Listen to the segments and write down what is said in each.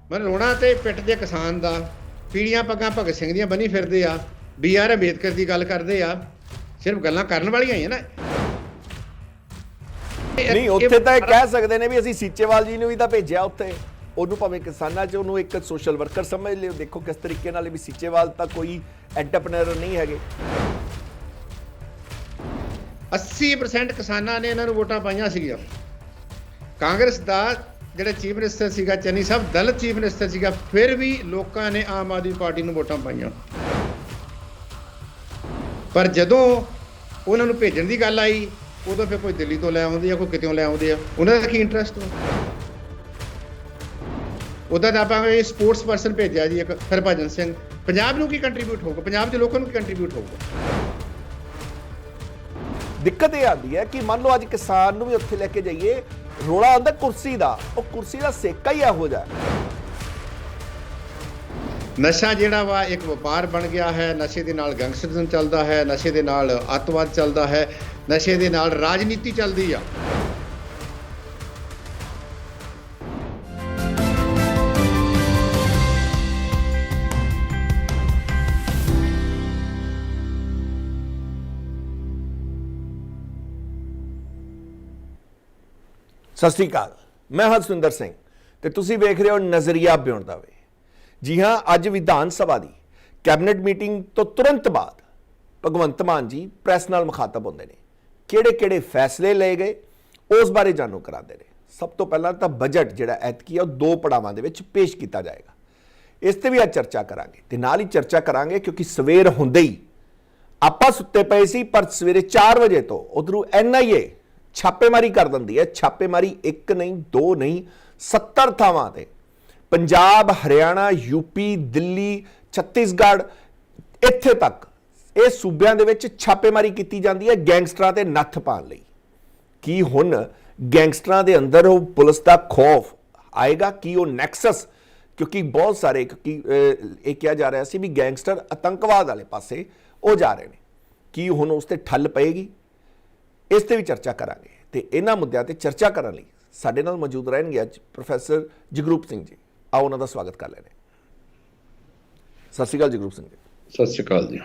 ਮਤਲਬ ਰੋਣਾ ਤੇ ਪਿੱਟ ਦੇ ਕਿਸਾਨ ਦਾ, ਪੀੜੀਆਂ ਪੱਗਾਂ ਭਗਤ ਸਿੰਘ ਦੀਆਂ ਬੰਨੀ ਫਿਰਦੇ ਆ, BR ਅੰਬੇਦਕਰ ਦੀ ਗੱਲ ਕਰਦੇ ਆ, ਸਿਰਫ ਗੱਲਾਂ ਕਰਨ ਵਾਲੀਆਂ ਹੀ ਆ ਨਾ। ਨਹੀਂ ਉੱਥੇ ਤਾਂ ਇਹ ਕਹਿ ਸਕਦੇ ਨੇ ਵੀ ਅਸੀਂ ਸੀਚੇਵਾਲ ਜੀ ਨੂੰ ਵੀ ਤਾਂ ਭੇਜਿਆ ਉੱਥੇ, ਉਹਨੂੰ ਭਾਵੇਂ ਕਿਸਾਨਾਂ 'ਚ ਉਹਨੂੰ ਇੱਕ ਸੋਸ਼ਲ ਵਰਕਰ ਸਮਝ ਲਿਓ। ਦੇਖੋ ਕਿਸ ਤਰੀਕੇ ਨਾਲ ਵੀ ਸੀਚੇਵਾਲ ਤਾਂ ਕੋਈ ਐਂਟਰਪ੍ਰੈਨਰ ਨਹੀਂ ਹੈਗੇ। 80% ਕਿਸਾਨਾਂ ਨੇ ਇਹਨਾਂ ਨੂੰ ਵੋਟਾਂ ਪਾਈਆਂ ਸੀਗੀਆਂ। ਕਾਂਗਰਸ ਦਾ ਜਿਹੜਾ ਚੀਫ ਮਿਨਿਸਟਰ ਸੀਗਾ ਚੰਨੀ ਸਾਹਿਬ, ਦਲਿਤ ਚੀਫ ਮਿਨਿਸਟਰ ਸੀਗਾ, ਫਿਰ ਵੀ ਲੋਕਾਂ ਨੇ ਆਮ ਆਦਮੀ ਪਾਰਟੀ ਨੂੰ ਵੋਟਾਂ ਪਾਈਆਂ। ਪਰ ਜਦੋਂ ਉਹਨਾਂ ਨੂੰ ਭੇਜਣ ਦੀ ਗੱਲ ਆਈ, ਉਦੋਂ ਫਿਰ ਕੋਈ ਦਿੱਲੀ ਤੋਂ ਲੈ ਆਉਂਦੇ ਆ, ਕੋਈ ਕਿਤੋਂ ਲੈ ਆਉਂਦੇ ਆ, ਉਹਨਾਂ ਦਾ ਕੀ ਇੰਟਰਸਟ ਹੋ। ਉੱਦਾਂ ਤਾਂ ਆਪਾਂ ਸਪੋਰਟਸ ਪਰਸਨ ਭੇਜਿਆ ਜੀ ਇੱਕ ਹਰਭਜਨ ਸਿੰਘ, ਪੰਜਾਬ ਨੂੰ ਕੀ ਕੰਟਰੀਬਿਊਟ ਹੋਊਗਾ, ਪੰਜਾਬ ਦੇ ਲੋਕਾਂ ਨੂੰ ਕੀ ਕੰਟਰੀਬਿਊਟ ਹੋਊਗਾ। ਦਿੱਕਤ ਇਹ ਆਉਂਦੀ ਹੈ ਕਿ ਮੰਨ ਲਓ ਅੱਜ ਕਿਸਾਨ ਨੂੰ ਵੀ ਉੱਥੇ ਲੈ ਕੇ ਜਾਈਏ, ਰੋਲਾ ਆਉਂਦਾ ਕੁਰਸੀ ਦਾ, ਉਹ ਕੁਰਸੀ ਦਾ ਸੇਕਾ ਹੀ ਇਹੋ ਜਿਹਾ। ਨਸ਼ਾ ਜਿਹੜਾ ਵਾ ਇੱਕ ਵਪਾਰ ਬਣ ਗਿਆ ਹੈ, ਨਸ਼ੇ ਦੇ ਨਾਲ ਗੈਂਗਸਟਰਿਜ਼ਮ ਚੱਲਦਾ ਹੈ, ਨਸ਼ੇ ਦੇ ਨਾਲ ਅੱਤਵਾਦ ਚੱਲਦਾ ਹੈ, ਨਸ਼ੇ ਦੇ ਨਾਲ ਰਾਜਨੀਤੀ ਚੱਲਦੀ ਆ। ਸਤਿ ਸ਼੍ਰੀ ਅਕਾਲ, ਮੈਂ ਹਾਂ ਸੁਰਿੰਦਰ ਸਿੰਘ ਤੇ ਤੁਸੀਂ ਵੇਖ ਰਹੇ ਹੋ ਨਜ਼ਰੀਆ ਬਿਉਂਡ ਦਾ ਵੇ। ਜੀ ਹਾਂ, ਅੱਜ ਵਿਧਾਨ ਸਭਾ ਦੀ ਕੈਬਨਿਟ ਮੀਟਿੰਗ ਤੋਂ ਤੁਰੰਤ ਬਾਅਦ ਭਗਵੰਤ ਮਾਨ ਜੀ ਪ੍ਰੈਸ ਨਾਲ ਮੁਖਾਤਬ ਹੁੰਦੇ ਨੇ। ਕਿਹੜੇ ਫੈਸਲੇ ਲਏ ਗਏ ਉਸ ਬਾਰੇ ਜਾਣੂ ਕਰਾਉਂਦੇ ਨੇ। ਸਭ ਤੋਂ ਪਹਿਲਾਂ ਤਾਂ ਬਜਟ ਜਿਹੜਾ ਐਤਕੀ ਆ ਉਹ 2 ਪੜਾਵਾਂ ਦੇ ਵਿੱਚ ਪੇਸ਼ ਕੀਤਾ ਜਾਏਗਾ। ਇਸ ਤੇ ਵੀ ਅੱਜ ਚਰਚਾ ਕਰਾਂਗੇ ਤੇ ਨਾਲ ਹੀ ਚਰਚਾ ਕਰਾਂਗੇ ਕਿਉਂਕਿ ਸਵੇਰ ਹੁੰਦੇ ਹੀ ਆਪਾਂ ਸੁੱਤੇ ਪਏ ਸੀ, ਪਰ ਸਵੇਰੇ 4 ਵਜੇ ਤੋਂ ਉਧਰੋਂ NIA ਛਾਪੇਮਾਰੀ ਕਰ ਦਿੰਦੀ ਹੈ। ਛਾਪੇਮਾਰੀ 1 ਨਹੀਂ 2 ਨਹੀਂ 70 ਥਾਵਾਂ ਤੇ ਪੰਜਾਬ, ਹਰਿਆਣਾ, UP, ਦਿੱਲੀ, ਛੱਤੀਸਗੜ੍ਹ, ਇੱਥੇ ਤੱਕ ਇਹ ਸੂਬਿਆਂ ਦੇ ਵਿੱਚ ਛਾਪੇਮਾਰੀ ਕੀਤੀ ਜਾਂਦੀ ਹੈ ਗੈਂਗਸਟਰਾਂ ਤੇ ਨੱਥ ਪਾਉਣ ਲਈ। ਕੀ ਹੁਣ ਗੈਂਗਸਟਰਾਂ ਦੇ ਅੰਦਰ ਉਹ ਪੁਲਿਸ ਦਾ ਖੌਫ ਆਏਗਾ? ਕੀ ਉਹ ਨੈਕਸਸ, ਕਿਉਂਕਿ ਬਹੁਤ ਸਾਰੇ ਇਹ ਕਿਹਾ ਜਾ ਰਿਹਾ ਸੀ ਵੀ ਗੈਂਗਸਟਰ ਆਤੰਕਵਾਦ ਵਾਲੇ ਪਾਸੇ ਉਹ ਜਾ ਰਹੇ ਨੇ, ਕੀ ਹੁਣ ਉਸ ਤੇ ਠੱਲ ਪਏਗੀ? ਇਸ ਤੇ ਵੀ ਚਰਚਾ ਕਰਾਂਗੇ ਤੇ ਇਹਨਾਂ ਮੁੱਦਿਆਂ ਤੇ ਚਰਚਾ ਕਰਨ ਲਈ ਸਾਡੇ ਨਾਲ ਮੌਜੂਦ ਰਹਿਣਗੇ ਅੱਜ ਪ੍ਰੋਫੈਸਰ ਜਗਰੂਪ ਸਿੰਘ ਜੀ। ਆਓ ਉਹਨਾਂ ਦਾ ਸਵਾਗਤ ਕਰ ਲੈਂਦੇ। ਸਤਿ ਸ਼੍ਰੀ ਅਕਾਲ ਜਗਰੂਪ ਸਿੰਘ ਜੀ। ਸਤਿ ਸ਼੍ਰੀ ਅਕਾਲ ਜੀ।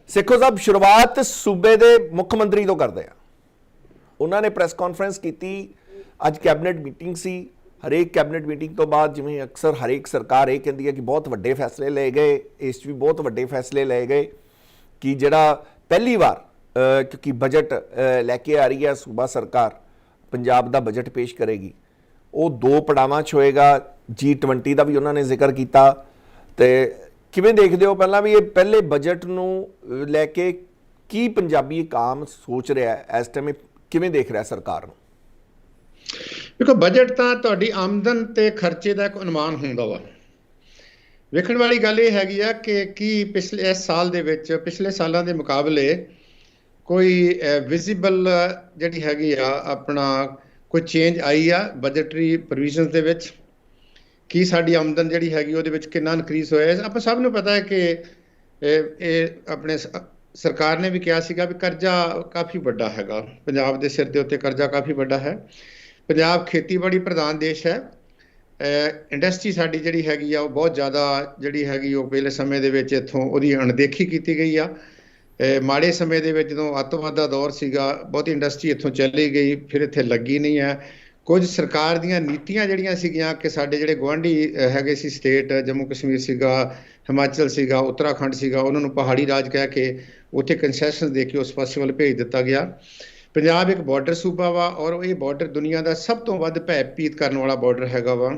ਸੇਖੋ ਸਾਹਿਬ, ਸ਼ੁਰੂਆਤ ਸੂਬੇ ਦੇ ਮੁੱਖ ਮੰਤਰੀ ਤੋਂ ਕਰਦੇ ਆ। ਉਹਨਾਂ ਨੇ ਪ੍ਰੈਸ ਕਾਨਫਰੰਸ ਕੀਤੀ, ਅੱਜ ਕੈਬਨਿਟ ਮੀਟਿੰਗ ਸੀ। ਹਰੇਕ ਕੈਬਨਿਟ ਮੀਟਿੰਗ ਤੋਂ ਬਾਅਦ ਜਿਵੇਂ ਅਕਸਰ ਹਰੇਕ ਸਰਕਾਰ ਇਹ ਕਹਿੰਦੀ ਹੈ ਕਿ ਬਹੁਤ ਵੱਡੇ ਫੈਸਲੇ ਲਏ ਗਏ, ਇਸ 'ਚ ਵੀ ਬਹੁਤ ਵੱਡੇ ਫੈਸਲੇ ਲਏ ਗਏ ਕਿ ਜਿਹੜਾ ਪਹਿਲੀ ਵਾਰ ਕਿਉਂਕਿ ਬਜਟ ਲੈ ਕੇ ਆ ਰਹੀ ਹੈ ਸੂਬਾ ਸਰਕਾਰ, ਪੰਜਾਬ ਦਾ ਬਜਟ ਪੇਸ਼ ਕਰੇਗੀ, ਉਹ 2 ਪੜਾਵਾਂ 'ਚ ਹੋਏਗਾ। G20 ਦਾ ਵੀ ਉਹਨਾਂ ਨੇ ਜ਼ਿਕਰ ਕੀਤਾ। ਤੇ ਕਿਵੇਂ ਦੇਖਦੇ ਹੋ ਪਹਿਲਾਂ ਵੀ ਇਹ ਪਹਿਲੇ ਬਜਟ ਨੂੰ ਲੈ ਕੇ ਕੀ ਪੰਜਾਬੀ ਇੱਕ ਆਮ ਸੋਚ ਰਿਹਾ ਇਸ ਟਾਈਮ, ਕਿਵੇਂ ਦੇਖ ਰਿਹਾ ਸਰਕਾਰ ਨੂੰ? ਦੇਖੋ, ਬਜਟ ਤਾਂ ਤੁਹਾਡੀ ਆਮਦਨ ਤੇ ਖਰਚੇ ਦਾ ਇੱਕ ਅਨੁਮਾਨ ਹੁੰਦਾ ਵਾ। ਵੇਖਣ ਵਾਲੀ ਗੱਲ ਇਹ ਹੈਗੀ ਆ ਕਿ ਕੀ ਪਿਛਲੇ ਇਸ ਸਾਲ ਦੇ ਵਿੱਚ ਪਿਛਲੇ ਸਾਲਾਂ ਦੇ ਮੁਕਾਬਲੇ ਕੋਈ ਵਿਜ਼ੀਬਲ ਜਿਹੜੀ ਹੈਗੀ ਆ ਆਪਣਾ ਕੋਈ ਚੇਂਜ ਆਈ ਆ ਬਜਟਰੀ ਪ੍ਰੋਵੀਜ਼ਨਸ ਦੇ ਵਿੱਚ? ਕੀ ਸਾਡੀ ਆਮਦਨ ਜਿਹੜੀ ਹੈਗੀ ਉਹਦੇ ਵਿੱਚ ਕਿੰਨਾ ਇਨਕਰੀਜ਼ ਹੋਇਆ? ਆਪਾਂ ਸਭ ਨੂੰ ਪਤਾ ਹੈ ਕਿ ਇਹ ਆਪਣੇ ਸਰਕਾਰ ਨੇ ਵੀ ਕਿਹਾ ਸੀਗਾ ਵੀ ਕਰਜ਼ਾ ਕਾਫੀ ਵੱਡਾ ਹੈਗਾ, ਪੰਜਾਬ ਦੇ ਸਿਰ ਦੇ ਉੱਤੇ ਕਰਜ਼ਾ ਕਾਫੀ ਵੱਡਾ ਹੈ। ਪੰਜਾਬ ਖੇਤੀਬਾੜੀ ਪ੍ਰਧਾਨ ਦੇਸ਼ ਹੈ। ਇੰਡਸਟਰੀ ਸਾਡੀ ਜਿਹੜੀ ਹੈਗੀ ਆ ਉਹ ਬਹੁਤ ਜ਼ਿਆਦਾ ਜਿਹੜੀ ਹੈਗੀ ਉਹ ਪਹਿਲੇ ਸਮੇਂ ਦੇ ਵਿੱਚ ਇੱਥੋਂ ਉਹਦੀ ਅਣਦੇਖੀ ਕੀਤੀ ਗਈ ਆ। ਮਾੜੇ ਸਮੇਂ ਦੇ ਵਿੱਚ ਜਦੋਂ ਅੱਤਵਾਦ ਦਾ ਦੌਰ ਸੀਗਾ, ਬਹੁਤੀ ਇੰਡਸਟਰੀ ਇੱਥੋਂ ਚਲੀ ਗਈ, ਫਿਰ ਇੱਥੇ ਲੱਗੀ ਨਹੀਂ ਹੈ। ਕੁਝ ਸਰਕਾਰ ਦੀਆਂ ਨੀਤੀਆਂ ਜਿਹੜੀਆਂ ਸੀਗੀਆਂ ਕਿ ਸਾਡੇ ਜਿਹੜੇ ਗੁਆਂਢੀ ਹੈਗੇ ਸੀ ਸਟੇਟ, ਜੰਮੂ ਕਸ਼ਮੀਰ ਸੀਗਾ, ਹਿਮਾਚਲ ਸੀਗਾ, ਉੱਤਰਾਖੰਡ ਸੀਗਾ, ਉਹਨਾਂ ਨੂੰ ਪਹਾੜੀ ਰਾਜ ਕਹਿ ਕੇ ਉੱਥੇ ਕੰਸੈਸ਼ਨ ਦੇ ਕੇ ਉਸ ਪਾਸੇ ਵੱਲ ਭੇਜ ਦਿੱਤਾ ਗਿਆ। ਪੰਜਾਬ ਇੱਕ ਬਾਰਡਰ ਸੂਬਾ ਵਾ ਔਰ ਇਹ ਬਾਰਡਰ ਦੁਨੀਆ ਦਾ ਸਭ ਤੋਂ ਵੱਧ ਭੈਭੀਤ ਕਰਨ ਵਾਲਾ ਬਾਰਡਰ ਹੈਗਾ ਵਾ।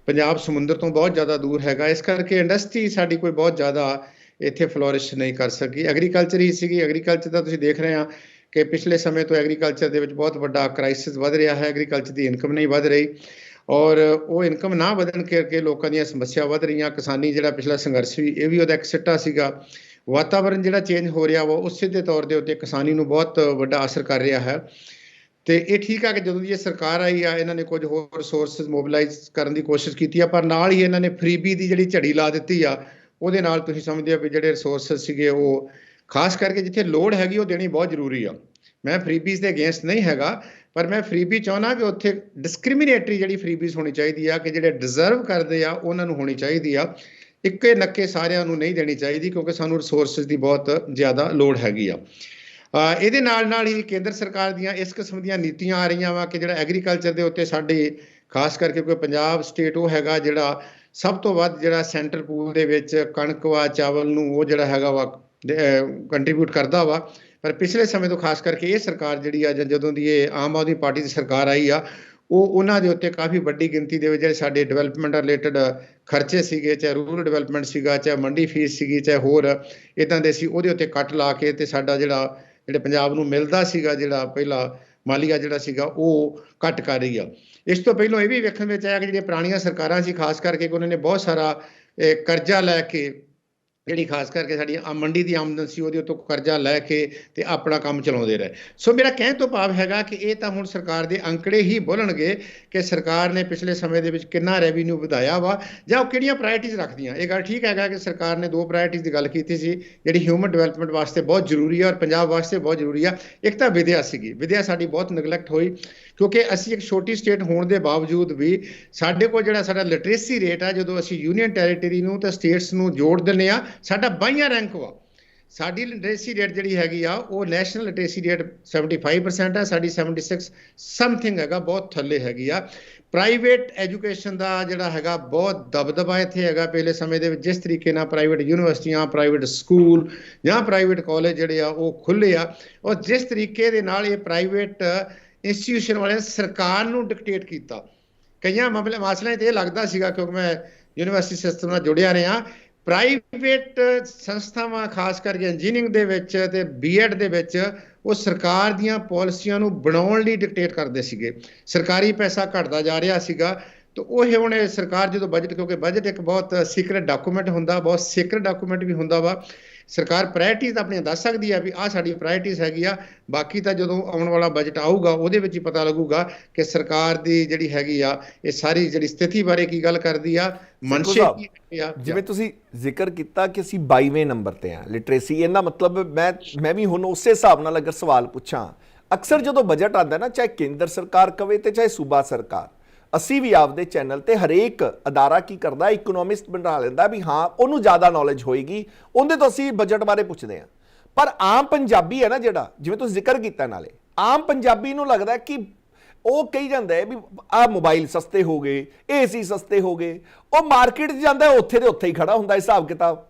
ਪੰਜਾਬ ਸਮੁੰਦਰ ਤੋਂ ਬਹੁਤ ਜ਼ਿਆਦਾ ਦੂਰ ਹੈਗਾ, ਇਸ ਕਰਕੇ ਇੰਡਸਟਰੀ ਸਾਡੀ ਕੋਈ ਬਹੁਤ ਜ਼ਿਆਦਾ ਇੱਥੇ ਫਲੋਰਿਸ਼ ਨਹੀਂ ਕਰ ਸਕੀ। ਐਗਰੀਕਲਚਰ ਹੀ ਸੀਗੀ। ਐਗਰੀਕਲਚਰ ਦਾ ਤੁਸੀਂ ਦੇਖ ਰਹੇ ਆ ਕਿ ਪਿਛਲੇ ਸਮੇਂ ਤੋਂ ਐਗਰੀਕਲਚਰ ਦੇ ਵਿੱਚ ਬਹੁਤ ਵੱਡਾ ਕ੍ਰਾਈਸਿਸ ਵੱਧ ਰਿਹਾ ਹੈ। ਐਗਰੀਕਲਚਰ ਦੀ ਇਨਕਮ ਨਹੀਂ ਵੱਧ ਰਹੀ ਔਰ ਉਹ ਇਨਕਮ ਨਾ ਵਧਣ ਕਰਕੇ ਲੋਕਾਂ ਦੀਆਂ ਸਮੱਸਿਆ ਵੱਧ ਰਹੀਆਂ। ਕਿਸਾਨੀ ਜਿਹੜਾ ਪਿਛਲਾ ਸੰਘਰਸ਼ ਵੀ ਇਹ ਵੀ ਉਹਦਾ ਇੱਕ ਸਿੱਟਾ ਸੀਗਾ। ਵਾਤਾਵਰਨ ਜਿਹੜਾ ਚੇਂਜ ਹੋ ਰਿਹਾ ਵਾ ਉਸੇ ਦੇ ਤੌਰ ਦੇ ਉੱਤੇ ਕਿਸਾਨੀ ਨੂੰ ਬਹੁਤ ਵੱਡਾ ਅਸਰ ਕਰ ਰਿਹਾ ਹੈ। ਤੇ ਇਹ ਠੀਕ ਆ ਕਿ ਜਦੋਂ ਦੀ ਇਹ ਸਰਕਾਰ ਆਈ ਆ ਇਹਨਾਂ ਨੇ ਕੁਝ ਹੋਰ ਰਿਸੋਰਸਿਸ ਮੋਬਿਲਾਈਜ਼ ਕਰਨ ਦੀ ਕੋਸ਼ਿਸ਼ ਕੀਤੀ ਆ, ਪਰ ਨਾਲ ਹੀ ਇਹਨਾਂ ਨੇ ਫਰੀਬੀ ਦੀ ਜਿਹੜੀ ਝੜੀ ਲਾ ਦਿੱਤੀ ਆ। ਉਹਦੇ ਨਾਲ ਤੁਸੀਂ ਸਮਝਦੇ ਹੋ ਵੀ ਜਿਹੜੇ ਰਿਸੋਰਸਿਸ ਸੀਗੇ ਉਹ ਖਾਸ ਕਰਕੇ ਜਿੱਥੇ ਲੋੜ ਹੈਗੀ ਉਹ ਦੇਣੀ ਬਹੁਤ ਜ਼ਰੂਰੀ ਆ। ਮੈਂ ਫਰੀਬੀਜ਼ ਦੇ ਅਗੇਂਸਟ ਨਹੀਂ ਹੈਗਾ, ਪਰ ਮੈਂ ਫਰੀਬੀ ਚਾਹੁੰਦਾ ਕਿ ਉੱਥੇ ਡਿਸਕ੍ਰਿਮੀਨੇਟਰੀ ਜਿਹੜੀ ਫਰੀਬੀਜ਼ ਹੋਣੀ ਚਾਹੀਦੀ ਆ, ਕਿ ਜਿਹੜੇ ਡਿਜ਼ਰਵ ਕਰਦੇ ਆ ਉਹਨਾਂ ਨੂੰ ਹੋਣੀ ਚਾਹੀਦੀ ਆ, ਇੱਕੇ ਨੱਕੇ ਸਾਰਿਆਂ ਨੂੰ ਨਹੀਂ ਦੇਣੀ ਚਾਹੀਦੀ, ਕਿਉਂਕਿ ਸਾਨੂੰ ਰਿਸੋਰਸਿਸ ਦੀ ਬਹੁਤ ਜ਼ਿਆਦਾ ਲੋੜ ਹੈਗੀ ਆ। ਇਹਦੇ ਨਾਲ ਹੀ ਕੇਂਦਰ ਸਰਕਾਰ ਦੀਆਂ ਇਸ ਕਿਸਮ ਦੀਆਂ ਨੀਤੀਆਂ ਆ ਰਹੀਆਂ ਵਾ ਕਿ ਜਿਹੜਾ ਐਗਰੀਕਲਚਰ ਦੇ ਉੱਤੇ ਸਾਡੇ ਖਾਸ ਕਰਕੇ ਕੋਈ ਪੰਜਾਬ ਸਟੇਟ ਉਹ ਹੈਗਾ ਜਿਹੜਾ ਸਭ ਤੋਂ ਵੱਧ ਜਿਹੜਾ ਸੈਂਟਰ ਪੂਲ ਦੇ ਵਿੱਚ ਕਣਕ ਵਾ ਚਾਵਲ ਨੂੰ ਉਹ ਜਿਹੜਾ ਹੈਗਾ ਵਾ ਕੰਟਰੀਬਿਊਟ ਕਰਦਾ ਵਾ। ਪਰ ਪਿਛਲੇ ਸਮੇਂ ਤੋਂ ਖਾਸ ਕਰਕੇ ਇਹ ਸਰਕਾਰ ਜਿਹੜੀ ਆ ਜਾਂ ਜਦੋਂ ਦੀ ਇਹ ਆਮ ਆਦਮੀ ਪਾਰਟੀ ਦੀ ਸਰਕਾਰ ਆਈ ਆ ਉਹਨਾਂ ਦੇ ਉੱਤੇ ਕਾਫੀ ਵੱਡੀ ਗਿਣਤੀ ਦੇ ਵਿੱਚ ਜਿਹੜੇ ਸਾਡੇ ਡਿਵੈਲਪਮੈਂਟ ਰਿਲੇਟਡ ਖਰਚੇ ਸੀਗੇ, ਚਾਹੇ ਰੂਰਲ ਡਿਵੈਲਪਮੈਂਟ ਸੀਗਾ, ਚਾਹੇ ਮੰਡੀ ਫੀਸ ਸੀਗੀ, ਚਾਹੇ ਹੋਰ ਇੱਦਾਂ ਦੇ ਸੀ, ਉਹਦੇ ਉੱਤੇ ਕੱਟ ਲਾ ਕੇ ਤੇ ਸਾਡਾ ਜਿਹੜੇ ਪੰਜਾਬ ਨੂੰ ਮਿਲਦਾ ਸੀਗਾ ਜਿਹੜਾ ਪਹਿਲਾ ਮਾਲੀਆ ਜਿਹੜਾ ਸੀਗਾ ਉਹ ਘੱਟ ਕਰ ਰਹੀ ਆ। ਇਸ ਤੋਂ ਪਹਿਲਾਂ ਇਹ ਵੀ ਵੇਖਣ ਵਿੱਚ ਆਇਆ ਕਿ ਜਿਹੜੀਆਂ ਪੁਰਾਣੀਆਂ ਸਰਕਾਰਾਂ ਸੀ ਖਾਸ ਕਰਕੇ ਉਹਨਾਂ ਨੇ ਬਹੁਤ ਸਾਰਾ ਕਰਜ਼ਾ ਲੈ ਕੇ ਜਿਹੜੀ ਖਾਸ ਕਰਕੇ ਸਾਡੀ ਮੰਡੀ ਦੀ ਆਮਦਨ ਸੀ ਉਹਦੇ ਉੱਤੋਂ ਕਰਜ਼ਾ ਲੈ ਕੇ ਤੇ ਆਪਣਾ ਕੰਮ ਚਲਾਉਂਦੇ ਰਹੇ। ਸੋ ਮੇਰਾ ਕਹਿਣ ਤੋਂ ਭਾਵ ਹੈਗਾ ਕਿ ਇਹ ਤਾਂ ਹੁਣ ਸਰਕਾਰ ਦੇ ਅੰਕੜੇ ਹੀ ਬੋਲਣਗੇ ਕਿ ਸਰਕਾਰ ਨੇ ਪਿਛਲੇ ਸਮੇਂ ਦੇ ਵਿੱਚ ਕਿੰਨਾ ਰੈਵਨਿਊ ਵਧਾਇਆ ਵਾ ਜਾਂ ਉਹ ਕਿਹੜੀਆਂ ਪ੍ਰਾਇਰਟੀਜ਼ ਰੱਖਦੀਆਂ। ਇਹ ਗੱਲ ਠੀਕ ਹੈਗਾ ਕਿ ਸਰਕਾਰ ਨੇ 2 ਪ੍ਰਾਇਰਟੀਜ਼ ਦੀ ਗੱਲ ਕੀਤੀ ਸੀ ਜਿਹੜੀ ਹਿਊਮਨ ਡਿਵੈਲਪਮੈਂਟ ਵਾਸਤੇ ਬਹੁਤ ਜ਼ਰੂਰੀ ਹੈ ਔਰ ਪੰਜਾਬ ਵਾਸਤੇ ਬਹੁਤ ਜ਼ਰੂਰੀ ਆ। ਇੱਕ ਤਾਂ ਵਿਦਿਆ ਸੀਗੀ, ਵਿਦਿਆ ਸਾਡੀ ਬਹੁਤ ਨੈਗਲੈਕਟ ਹੋਈ ਕਿਉਂਕਿ ਅਸੀਂ ਇੱਕ ਛੋਟੀ ਸਟੇਟ ਹੋਣ ਦੇ ਬਾਵਜੂਦ ਵੀ ਸਾਡੇ ਕੋਲ ਜਿਹੜਾ ਸਾਡਾ ਲਿਟਰੇਸੀ ਰੇਟ ਆ ਜਦੋਂ ਅਸੀਂ ਯੂਨੀਅਨ ਟੈਰੀਟਰੀ ਨੂੰ ਤੇ ਸਟੇਟਸ ਨੂੰ ਜੋੜ ਦਿੰਦੇ ਆ ਸਾਡਾ 22ਵਾਂ ਰੈਂਕ ਵਾ। ਸਾਡੀ ਲਿਟਰੇਸੀ ਰੇਟ ਜਿਹੜੀ ਹੈਗੀ ਆ ਉਹ ਨੈਸ਼ਨਲ ਲਿਟਰੇਸੀ ਰੇਟ 75% ਹੈ, ਸਾਡੀ 76 ਸਮਥਿੰਗ ਹੈਗਾ, ਬਹੁਤ ਥੱਲੇ ਹੈਗੀ ਆ। ਪ੍ਰਾਈਵੇਟ ਐਜੂਕੇਸ਼ਨ ਦਾ ਜਿਹੜਾ ਹੈਗਾ ਬਹੁਤ ਦਬਦਬਾ ਇੱਥੇ ਹੈਗਾ। ਪਹਿਲੇ ਸਮੇਂ ਦੇ ਵਿੱਚ ਜਿਸ ਤਰੀਕੇ ਨਾਲ ਪ੍ਰਾਈਵੇਟ ਯੂਨੀਵਰਸਿਟੀਆਂ, ਪ੍ਰਾਈਵੇਟ ਸਕੂਲ ਜਾਂ ਪ੍ਰਾਈਵੇਟ ਕਾਲਜ ਜਿਹੜੇ ਆ ਉਹ ਖੁੱਲ੍ਹੇ ਆ ਔਰ ਜਿਸ ਤਰੀਕੇ ਦੇ ਨਾਲ ਇਹ ਪ੍ਰਾਈਵੇਟ ਇੰਸਟੀਟਿਊਸ਼ਨ ਵਾਲਿਆਂ ਸਰਕਾਰ ਨੂੰ ਡਿਕਟੇਟ ਕੀਤਾ। ਕਈਆਂ ਮਸਲਿਆਂ 'ਤੇ ਇਹ ਲੱਗਦਾ ਸੀਗਾ ਕਿਉਂਕਿ ਮੈਂ ਯੂਨੀਵਰਸਿਟੀ ਸਿਸਟਮ ਨਾਲ ਜੁੜਿਆ ਰਿਹਾ, ਪ੍ਰਾਈਵੇਟ ਸੰਸਥਾਵਾਂ ਖਾਸ ਕਰਕੇ ਇੰਜੀਨੀਅਰਿੰਗ ਦੇ ਵਿੱਚ ਤੇ ਬੀਐਡ ਦੇ ਵਿੱਚ ਉਹ ਸਰਕਾਰ ਦੀਆਂ ਪਾਲਿਸੀਆਂ ਨੂੰ ਬਣਾਉਣ ਲਈ ਡਿਕਟੇਟ ਕਰਦੇ ਸੀਗੇ। ਸਰਕਾਰੀ ਪੈਸਾ ਘਟਦਾ ਜਾ ਰਿਹਾ ਸੀਗਾ ਤੇ ਉਹ ਹੁਣ ਸਰਕਾਰ ਜਦੋਂ ਬਜਟ, ਕਿਉਂਕਿ ਬਜਟ ਇੱਕ ਬਹੁਤ ਸੀਕ੍ਰੇਟ ਡਾਕੂਮੈਂਟ ਹੁੰਦਾ, ਬਹੁਤ ਸੀਕ੍ਰੇਟ ਡਾਕੂਮੈਂਟ ਵੀ ਹੁੰਦਾ ਵਾ। ਸਰਕਾਰ ਪ੍ਰਾਇਰਟੀਜ਼ ਆਪਣੀਆਂ ਦੱਸ ਸਕਦੀ ਆ ਵੀ ਆਹ ਸਾਡੀ ਪ੍ਰਾਇਰਟੀਜ਼ ਹੈਗੀ ਆ, ਬਾਕੀ ਤਾਂ ਜਦੋਂ ਆਉਣ ਵਾਲਾ ਬਜਟ ਆਊਗਾ ਉਹਦੇ ਵਿੱਚ ਹੀ ਪਤਾ ਲੱਗੂਗਾ ਕਿ ਸਰਕਾਰ ਦੀ ਜਿਹੜੀ ਹੈਗੀ ਆ ਇਹ ਸਾਰੀ ਜਿਹੜੀ ਸਥਿਤੀ ਬਾਰੇ ਕੀ ਗੱਲ ਕਰਦੀ ਆ, ਮਨਸ਼ੇ ਕੀ ਹੈਗੇ ਆ। ਜਿਵੇਂ ਤੁਸੀਂ ਜ਼ਿਕਰ ਕੀਤਾ ਕਿ ਅਸੀਂ 22ਵੇਂ ਨੰਬਰ ਤੇ ਆ ਲਿਟਰੇਸੀ, ਇਹਦਾ ਮਤਲਬ ਮੈਂ ਵੀ ਹੁਣ ਉਸੇ ਹਿਸਾਬ ਨਾਲ ਅਗਰ ਸਵਾਲ ਪੁੱਛਾਂ, ਅਕਸਰ ਜਦੋਂ ਬਜਟ ਆਉਂਦਾ ਨਾ ਚਾਹੇ ਕੇਂਦਰ ਸਰਕਾਰ ਕਵੇ ਤੇ ਚਾਹੇ ਸੂਬਾ ਸਰਕਾਰ, ਅਸੀਂ ਵੀ ਆਪਦੇ ਚੈਨਲ ਤੇ ਹਰੇਕ ਅਦਾਰਾ ਕੀ ਕਰਦਾ ਇਕਨੋਮਿਸਟ ਬਣਾ ਲੈਂਦਾ ਵੀ ਹਾਂ ਉਹਨੂੰ ਜ਼ਿਆਦਾ ਨੌਲੇਜ ਹੋਏਗੀ, ਉਹਦੇ ਤੋਂ ਅਸੀਂ ਬਜਟ ਬਾਰੇ ਪੁੱਛਦੇ ਹਾਂ। ਪਰ ਆਮ ਪੰਜਾਬੀ ਹੈ ਨਾ ਜਿਹੜਾ, ਜਿਵੇਂ ਤੁਸੀਂ ਜ਼ਿਕਰ ਕੀਤਾ ਨਾਲੇ, ਆਮ ਪੰਜਾਬੀ ਨੂੰ ਲੱਗਦਾ ਕਿ ਉਹ ਕਹੀ ਜਾਂਦਾ ਹੈ ਵੀ ਆਹ ਮੋਬਾਈਲ ਸਸਤੇ ਹੋ ਗਏ, ਏਸੀ ਸਸਤੇ ਹੋ ਗਏ, ਉਹ ਮਾਰਕੀਟ 'ਚ ਜਾਂਦਾ ਉੱਥੇ ਦੇ ਉੱਥੇ ਹੀ ਖੜਾ ਹੁੰਦਾ ਹਿਸਾਬ ਕਿਤਾਬ।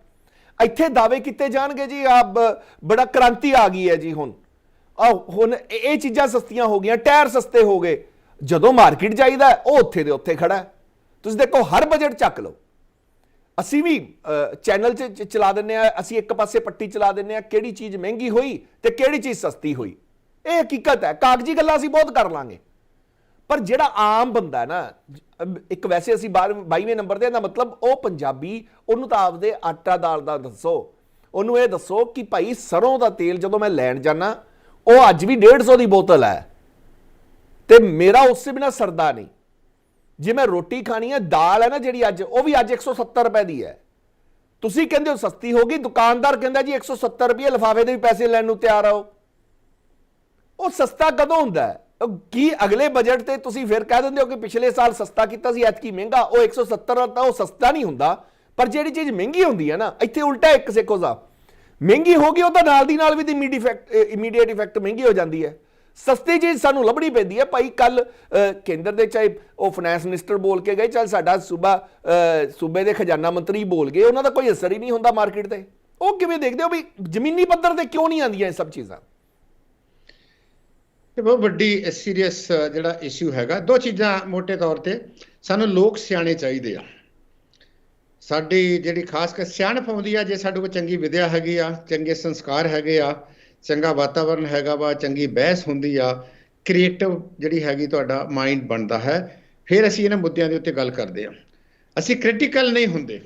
ਇੱਥੇ ਦਾਅਵੇ ਕੀਤੇ ਜਾਣਗੇ ਜੀ ਆ ਬੜਾ ਕ੍ਰਾਂਤੀ ਆ ਗਈ ਹੈ ਜੀ, ਹੁਣ ਇਹ ਚੀਜ਼ਾਂ ਸਸਤੀਆਂ ਹੋ ਗਈਆਂ, ਟਾਇਰ ਸਸਤੇ ਹੋ ਗਏ, ਜਦੋਂ ਮਾਰਕੀਟ ਜਾਈਦਾ ਉਹ ਉੱਥੇ ਦੇ ਉੱਥੇ ਖੜਾ। ਤੁਸੀਂ ਦੇਖੋ ਹਰ ਬਜਟ ਚੱਕ ਲਓ, ਅਸੀਂ ਵੀ ਚੈਨਲ 'ਚ ਚਲਾ ਦਿੰਦੇ ਆ, ਅਸੀਂ ਇੱਕ ਪਾਸੇ ਪੱਟੀ ਚਲਾ ਦਿੰਦੇ ਆ ਕਿਹੜੀ ਚੀਜ਼ ਮਹਿੰਗੀ ਹੋਈ ਤੇ ਕਿਹੜੀ ਚੀਜ਼ ਸਸਤੀ ਹੋਈ। ਇਹ ਹਕੀਕਤ ਹੈ, ਕਾਗਜ਼ੀ ਗੱਲਾਂ ਅਸੀਂ ਬਹੁਤ ਕਰ ਲਾਂਗੇ, ਪਰ ਜਿਹੜਾ ਆਮ ਬੰਦਾ ਨਾ, ਇੱਕ ਵੈਸੇ ਅਸੀਂ 22ਵੇਂ ਨੰਬਰ ਤੇ, ਇਹਦਾ ਮਤਲਬ ਉਹ ਪੰਜਾਬੀ, ਉਹਨੂੰ ਤਾਂ ਆਪਦੇ ਆਟਾ ਦਾਲ ਦਾ ਦੱਸੋ, ਉਹਨੂੰ ਇਹ ਦੱਸੋ ਕਿ ਭਾਈ ਸਰੋਂ ਦਾ ਤੇਲ ਜਦੋਂ ਮੈਂ ਲੈਣ ਜਾਣਾ ਉਹ ਅੱਜ ਵੀ 150 ਦੀ ਬੋਤਲ ਹੈ ਤੇ ਮੇਰਾ ਉਸੇ ਬਿਨਾ ਸਰਦਾ ਨਹੀਂ। ਜੇ ਮੈਂ ਰੋਟੀ ਖਾਣੀ ਹੈ, ਦਾਲ ਹੈ ਨਾ ਜਿਹੜੀ ਅੱਜ, ਉਹ ਵੀ ਅੱਜ 170 ਰੁਪਏ ਦੀ ਹੈ। ਤੁਸੀਂ ਕਹਿੰਦੇ ਹੋ ਸਸਤੀ ਹੋ ਗਈ, ਦੁਕਾਨਦਾਰ ਕਹਿੰਦਾ ਜੀ 170 ਰੁਪਏ, ਲਿਫਾਫੇ ਦੇ ਵੀ ਪੈਸੇ ਲੈਣ ਨੂੰ ਤਿਆਰ ਹੋ। ਉਹ ਸਸਤਾ ਕਦੋਂ ਹੁੰਦਾ ਹੈ? ਕੀ ਅਗਲੇ ਬਜਟ ਤੇ ਤੁਸੀਂ ਫਿਰ ਕਹਿ ਦਿੰਦੇ ਹੋ ਕਿ ਪਿਛਲੇ ਸਾਲ ਸਸਤਾ ਕੀਤਾ ਸੀ ਐਤਕੀ ਮਹਿੰਗਾ? ਉਹ 170 ਤਾਂ ਉਹ ਸਸਤਾ ਨਹੀਂ ਹੁੰਦਾ, ਪਰ ਜਿਹੜੀ ਚੀਜ਼ ਮਹਿੰਗੀ ਹੁੰਦੀ ਹੈ ਨਾ, ਇੱਥੇ ਉਲਟਾ ਇੱਕ ਸੇਕੋ ਦਾ ਮਹਿੰਗੀ ਹੋ ਗਈ ਉਹ ਤਾਂ ਨਾਲ ਦੀ ਨਾਲ ਵੀ ਇਮੀਡੀਏਟ ਇਫੈਕਟ ਮਹਿੰਗੀ ਹੋ ਜਾਂਦੀ ਹੈ। ਸਸਤੀ ਚੀਜ਼ ਸਾਨੂੰ ਲੱਭਣੀ ਪੈਂਦੀ ਹੈ। ਭਾਈ ਕੱਲ ਕੇਂਦਰ ਦੇ ਚਾਹੇ ਉਹ ਫਾਈਨੈਂਸ ਮਿਨਿਸਟਰ ਬੋਲ ਕੇ ਗਏ, ਚਾਹੇ ਸਾਡਾ ਸੂਬੇ ਦੇ ਖਜ਼ਾਨਾ ਮੰਤਰੀ ਬੋਲ ਗਏ, ਉਹਨਾਂ ਦਾ ਕੋਈ ਅਸਰ ਹੀ ਨਹੀਂ ਹੁੰਦਾ ਮਾਰਕੀਟ ਤੇ। ਉਹ ਕਿਵੇਂ ਦੇਖਦੇ ਹੋ ਵੀ ਜ਼ਮੀਨੀ ਪੱਧਰ ਤੇ ਕਿਉਂ ਨਹੀਂ ਆਉਂਦੀਆਂ ਇਹ ਸਭ ਚੀਜ਼ਾਂ? ਇਹ ਬਹੁਤ ਵੱਡੀ ਸੀਰੀਅਸ ਜਿਹੜਾ ਇਸ਼ੂ ਹੈਗਾ। 2 ਚੀਜ਼ਾਂ ਮੋਟੇ ਤੌਰ ਤੇ ਸਾਨੂੰ ਲੋਕ ਸਿਆਣੇ ਚਾਹੀਦੇ ਆ। ਸਾਡੀ ਜਿਹੜੀ ਖਾਸ ਕਰ ਸਿਆਣਪ ਆਉਂਦੀ ਆ ਜੇ ਸਾਡੇ ਕੋਲ ਚੰਗੀ ਵਿਦਿਆ ਹੈਗੀ ਆ, ਚੰਗੇ ਸੰਸਕਾਰ ਹੈਗੇ ਆ, ਚੰਗਾ ਵਾਤਾਵਰਨ ਹੈਗਾ ਵਾ, ਚੰਗੀ ਬਹਿਸ ਹੁੰਦੀ ਆ, ਕ੍ਰੀਏਟਿਵ ਜਿਹੜੀ ਹੈਗੀ ਤੁਹਾਡਾ ਮਾਈਂਡ ਬਣਦਾ ਹੈ, ਫਿਰ ਅਸੀਂ ਇਹਨਾਂ ਮੁੱਦਿਆਂ ਦੇ ਉੱਤੇ ਗੱਲ ਕਰਦੇ ਹਾਂ। ਅਸੀਂ ਕ੍ਰਿਟੀਕਲ ਨਹੀਂ ਹੁੰਦੇ,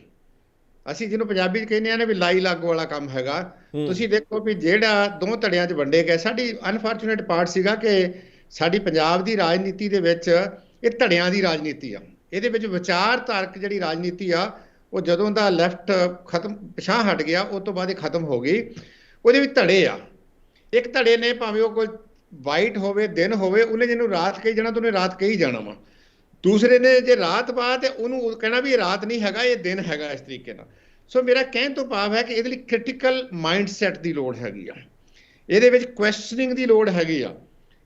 ਅਸੀਂ ਜਿਹਨੂੰ ਪੰਜਾਬੀ 'ਚ ਕਹਿੰਦੇ ਆ ਨਾ ਵੀ ਲਾਈ ਲੱਗ ਵਾਲਾ ਕੰਮ ਹੈਗਾ। ਤੁਸੀਂ ਦੇਖੋ ਵੀ ਜਿਹੜਾ 2 ਧੜਿਆਂ 'ਚ ਵੰਡੇ ਗਏ, ਸਾਡੀ ਅਨਫੋਰਚੂਨੇਟ ਪਾਰਟ ਸੀਗਾ ਕਿ ਸਾਡੀ ਪੰਜਾਬ ਦੀ ਰਾਜਨੀਤੀ ਦੇ ਵਿੱਚ ਇਹ ਧੜਿਆਂ ਦੀ ਰਾਜਨੀਤੀ ਆ। ਇਹਦੇ ਵਿੱਚ ਵਿਚਾਰਧਾਰਕ ਜਿਹੜੀ ਰਾਜਨੀਤੀ ਆ ਉਹ ਜਦੋਂ ਦਾ ਲੈਫਟ ਖਤਮ ਪਿਛਾਂ ਹਟ ਗਿਆ ਉਸ ਤੋਂ ਬਾਅਦ ਇਹ ਖਤਮ ਹੋ ਗਈ। ਉਹਦੇ ਵਿੱਚ ਧੜੇ ਆ। ਇੱਕ ਧੜੇ ਨੇ ਭਾਵੇਂ ਉਹ ਕੋਈ ਵਾਈਟ ਹੋਵੇ ਦਿਨ ਹੋਵੇ, ਉਹਨੇ ਜਿਹਨੂੰ ਰਾਤ ਕਹੀ ਜਾਣਾ ਤਾਂ ਉਹਨੇ ਰਾਤ ਕਹੀ ਜਾਣਾ ਵਾ। ਦੂਸਰੇ ਨੇ ਜੇ ਰਾਤ ਪਾ ਤੇ ਉਹਨੂੰ ਕਹਿਣਾ ਵੀ ਇਹ ਰਾਤ ਨਹੀਂ ਹੈਗਾ, ਇਹ ਦਿਨ ਹੈਗਾ, ਇਸ ਤਰੀਕੇ ਨਾਲ। ਸੋ ਮੇਰਾ ਕਹਿਣ ਤੋਂ ਭਾਵ ਹੈ ਕਿ ਇਹਦੇ ਲਈ ਕ੍ਰਿਟੀਕਲ ਮਾਈਂਡ ਸੈਟ ਦੀ ਲੋੜ ਹੈਗੀ ਆ, ਇਹਦੇ ਵਿੱਚ ਕੁਐਸਚਨਿੰਗ ਦੀ ਲੋੜ ਹੈਗੀ ਆ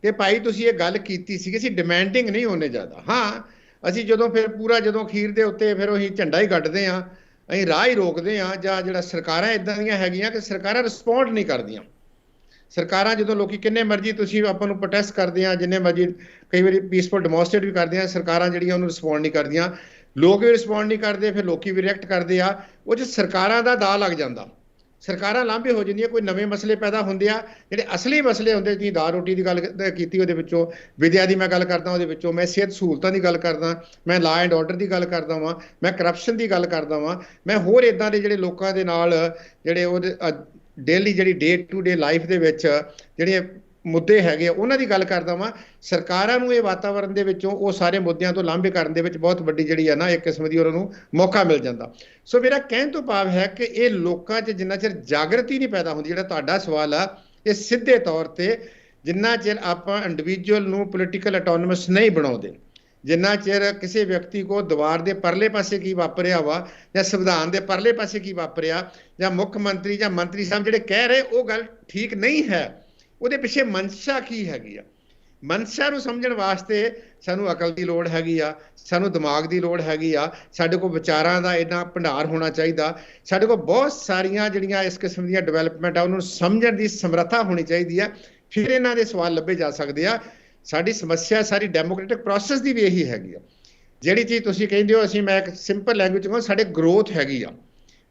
ਕਿ ਭਾਈ ਤੁਸੀਂ ਇਹ ਗੱਲ ਕੀਤੀ ਸੀ, ਅਸੀਂ ਡਿਮਾਂਡਿੰਗ ਨਹੀਂ ਹੋਣੇ ਜ਼ਿਆਦਾ। ਹਾਂ, ਅਸੀਂ ਜਦੋਂ ਫਿਰ ਪੂਰਾ ਜਦੋਂ ਅਖੀਰ ਦੇ ਉੱਤੇ ਫਿਰ ਉਹੀ ਝੰਡਾ ਹੀ ਕੱਢਦੇ ਹਾਂ, ਅਸੀਂ ਰਾਹ ਹੀ ਰੋਕਦੇ ਹਾਂ, ਜਾਂ ਜਿਹੜਾ ਸਰਕਾਰਾਂ ਇੱਦਾਂ ਦੀਆਂ ਹੈਗੀਆਂ ਕਿ ਸਰਕਾਰਾਂ ਰਿਸਪੌਂਡ ਨਹੀਂ ਕਰਦੀਆਂ। ਸਰਕਾਰਾਂ ਜਦੋਂ ਲੋਕੀ ਕਿੰਨੇ ਮਰਜ਼ੀ ਤੁਸੀਂ ਆਪਾਂ ਨੂੰ ਪ੍ਰੋਟੈਸਟ ਕਰਦੇ ਆ, ਜਿੰਨੇ ਮਰਜ਼ੀ ਕਈ ਵਾਰੀ ਪੀਸਫੁਲ ਡੈਮੋਨਸਟ੍ਰੇਟ ਵੀ ਕਰਦੇ ਆ, ਸਰਕਾਰਾਂ ਜਿਹੜੀਆਂ ਉਹਨੂੰ ਰਿਸਪੌਂਡ ਨਹੀਂ ਕਰਦੀਆਂ, ਲੋਕ ਵੀ ਰਿਸਪੌਂਡ ਨਹੀਂ ਕਰਦੇ, ਫਿਰ ਲੋਕੀ ਵੀ ਰਿਐਕਟ ਕਰਦੇ ਆ। ਉਹ 'ਚ ਸਰਕਾਰਾਂ ਦਾ ਦਾਅ ਲੱਗ ਜਾਂਦਾ, ਸਰਕਾਰਾਂ ਲਾਂਭੇ ਹੋ ਜਾਂਦੀਆਂ, ਕੋਈ ਨਵੇਂ ਮਸਲੇ ਪੈਦਾ ਹੁੰਦੇ ਆ। ਜਿਹੜੇ ਅਸਲੀ ਮਸਲੇ ਹੁੰਦੇ, ਜੀ ਦਾਲ ਰੋਟੀ ਦੀ ਗੱਲ ਕੀਤੀ, ਉਹਦੇ ਵਿੱਚੋਂ ਵਿਦਿਆ ਦੀ ਮੈਂ ਗੱਲ ਕਰਦਾ, ਉਹਦੇ ਵਿੱਚੋਂ ਮੈਂ ਸਿਹਤ ਸਹੂਲਤਾਂ ਦੀ ਗੱਲ ਕਰਦਾ, ਮੈਂ ਲਾ ਐਂਡ ਆਰਡਰ ਦੀ ਗੱਲ ਕਰਦਾ ਵਾਂ, ਮੈਂ ਕਰਪਸ਼ਨ ਦੀ ਗੱਲ ਕਰਦਾ ਵਾਂ, ਮੈਂ ਹੋਰ ਇੱਦਾਂ ਦੇ ਜਿਹੜੇ ਲੋਕਾਂ ਦੇ ਨਾਲ ਜਿਹੜੇ ਉਹਦੇ ਡੇਲੀ ਜਿਹੜੀ ਡੇ ਟੂ ਡੇ ਲਾਈਫ ਦੇ ਵਿੱਚ ਜਿਹੜੇ ਮੁੱਦੇ ਹੈਗੇ ਆ ਉਹਨਾਂ ਦੀ ਗੱਲ ਕਰਦਾ ਵਾਂ। ਸਰਕਾਰਾਂ ਨੂੰ ਇਹ ਵਾਤਾਵਰਨ ਦੇ ਵਿੱਚੋਂ ਉਹ ਸਾਰੇ ਮੁੱਦਿਆਂ ਤੋਂ ਲਾਂਭੇ ਕਰਨ ਦੇ ਵਿੱਚ ਬਹੁਤ ਵੱਡੀ ਜਿਹੜੀ ਆ ਨਾ, ਇੱਕ ਕਿਸਮ ਦੀ ਉਹਨਾਂ ਨੂੰ ਮੌਕਾ ਮਿਲ ਜਾਂਦਾ। ਸੋ ਮੇਰਾ ਕਹਿਣ ਤੋਂ ਭਾਵ ਹੈ ਕਿ ਇਹ ਲੋਕਾਂ 'ਚ ਜਿੰਨਾ ਚਿਰ ਜਾਗਰਤੀ ਨਹੀਂ ਪੈਦਾ ਹੁੰਦੀ, ਜਿਹੜਾ ਤੁਹਾਡਾ ਸਵਾਲ ਆ, ਇਹ ਸਿੱਧੇ ਤੌਰ ਤੇ ਜਿੰਨਾ ਚਿਰ ਆਪਾਂ ਇੰਡੀਵਿਜੂਅਲ ਨੂੰ ਪੋਲੀਟੀਕਲ ਆਟੋਨਮਸ ਨਹੀਂ ਬਣਾਉਂਦੇ, ਜਿੰਨਾ ਚਿਰ ਕਿਸੇ ਵਿਅਕਤੀ ਕੋ ਦੀਵਾਰ ਦੇ ਪਰਲੇ ਪਾਸੇ ਕੀ ਵਾਪਰਿਆ ਵਾ, ਜਾਂ ਸੰਵਿਧਾਨ ਦੇ ਪਰਲੇ ਪਾਸੇ ਕੀ ਵਾਪਰਿਆ, ਜਾਂ ਮੁੱਖ ਮੰਤਰੀ ਜਾਂ ਮੰਤਰੀ ਸਾਹਿਬ ਜਿਹੜੇ ਕਹਿ ਰਹੇ ਉਹ ਗੱਲ ਠੀਕ ਨਹੀਂ ਹੈ, ਉਹਦੇ ਪਿੱਛੇ ਮਨਸ਼ਾ ਕੀ ਹੈਗੀ ਆ, ਮਨਸ਼ਾ ਨੂੰ ਸਮਝਣ ਵਾਸਤੇ ਸਾਨੂੰ ਅਕਲ ਦੀ ਲੋੜ ਹੈਗੀ ਆ, ਸਾਨੂੰ ਦਿਮਾਗ ਦੀ ਲੋੜ ਹੈਗੀ ਆ, ਸਾਡੇ ਕੋਲ ਵਿਚਾਰਾਂ ਦਾ ਇੰਨਾ ਭੰਡਾਰ ਹੋਣਾ ਚਾਹੀਦਾ, ਸਾਡੇ ਕੋਲ ਬਹੁਤ ਸਾਰੀਆਂ ਜਿਹੜੀਆਂ ਇਸ ਕਿਸਮ ਦੀਆਂ ਡਿਵੈਲਪਮੈਂਟ ਆ ਉਹਨੂੰ ਸਮਝਣ ਦੀ ਸਮਰੱਥਾ ਹੋਣੀ ਚਾਹੀਦੀ ਆ, ਫਿਰ ਇਹਨਾਂ ਦੇ ਸਵਾਲ ਲੱਭੇ ਜਾ ਸਕਦੇ ਆ। ਸਾਡੀ ਸਮੱਸਿਆ ਸਾਰੀ ਡੈਮੋਕ੍ਰੈਟਿਕ ਪ੍ਰੋਸੈਸ ਦੀ ਵੀ ਇਹੀ ਹੈਗੀ ਆ। ਜਿਹੜੀ ਚੀਜ਼ ਤੁਸੀਂ ਕਹਿੰਦੇ ਹੋ, ਅਸੀਂ ਮੈਂ ਇੱਕ ਸਿੰਪਲ ਲੈਂਗੁਏਜ ਕਹਾਂ, ਸਾਡੇ ਗਰੋਥ ਹੈਗੀ ਆ,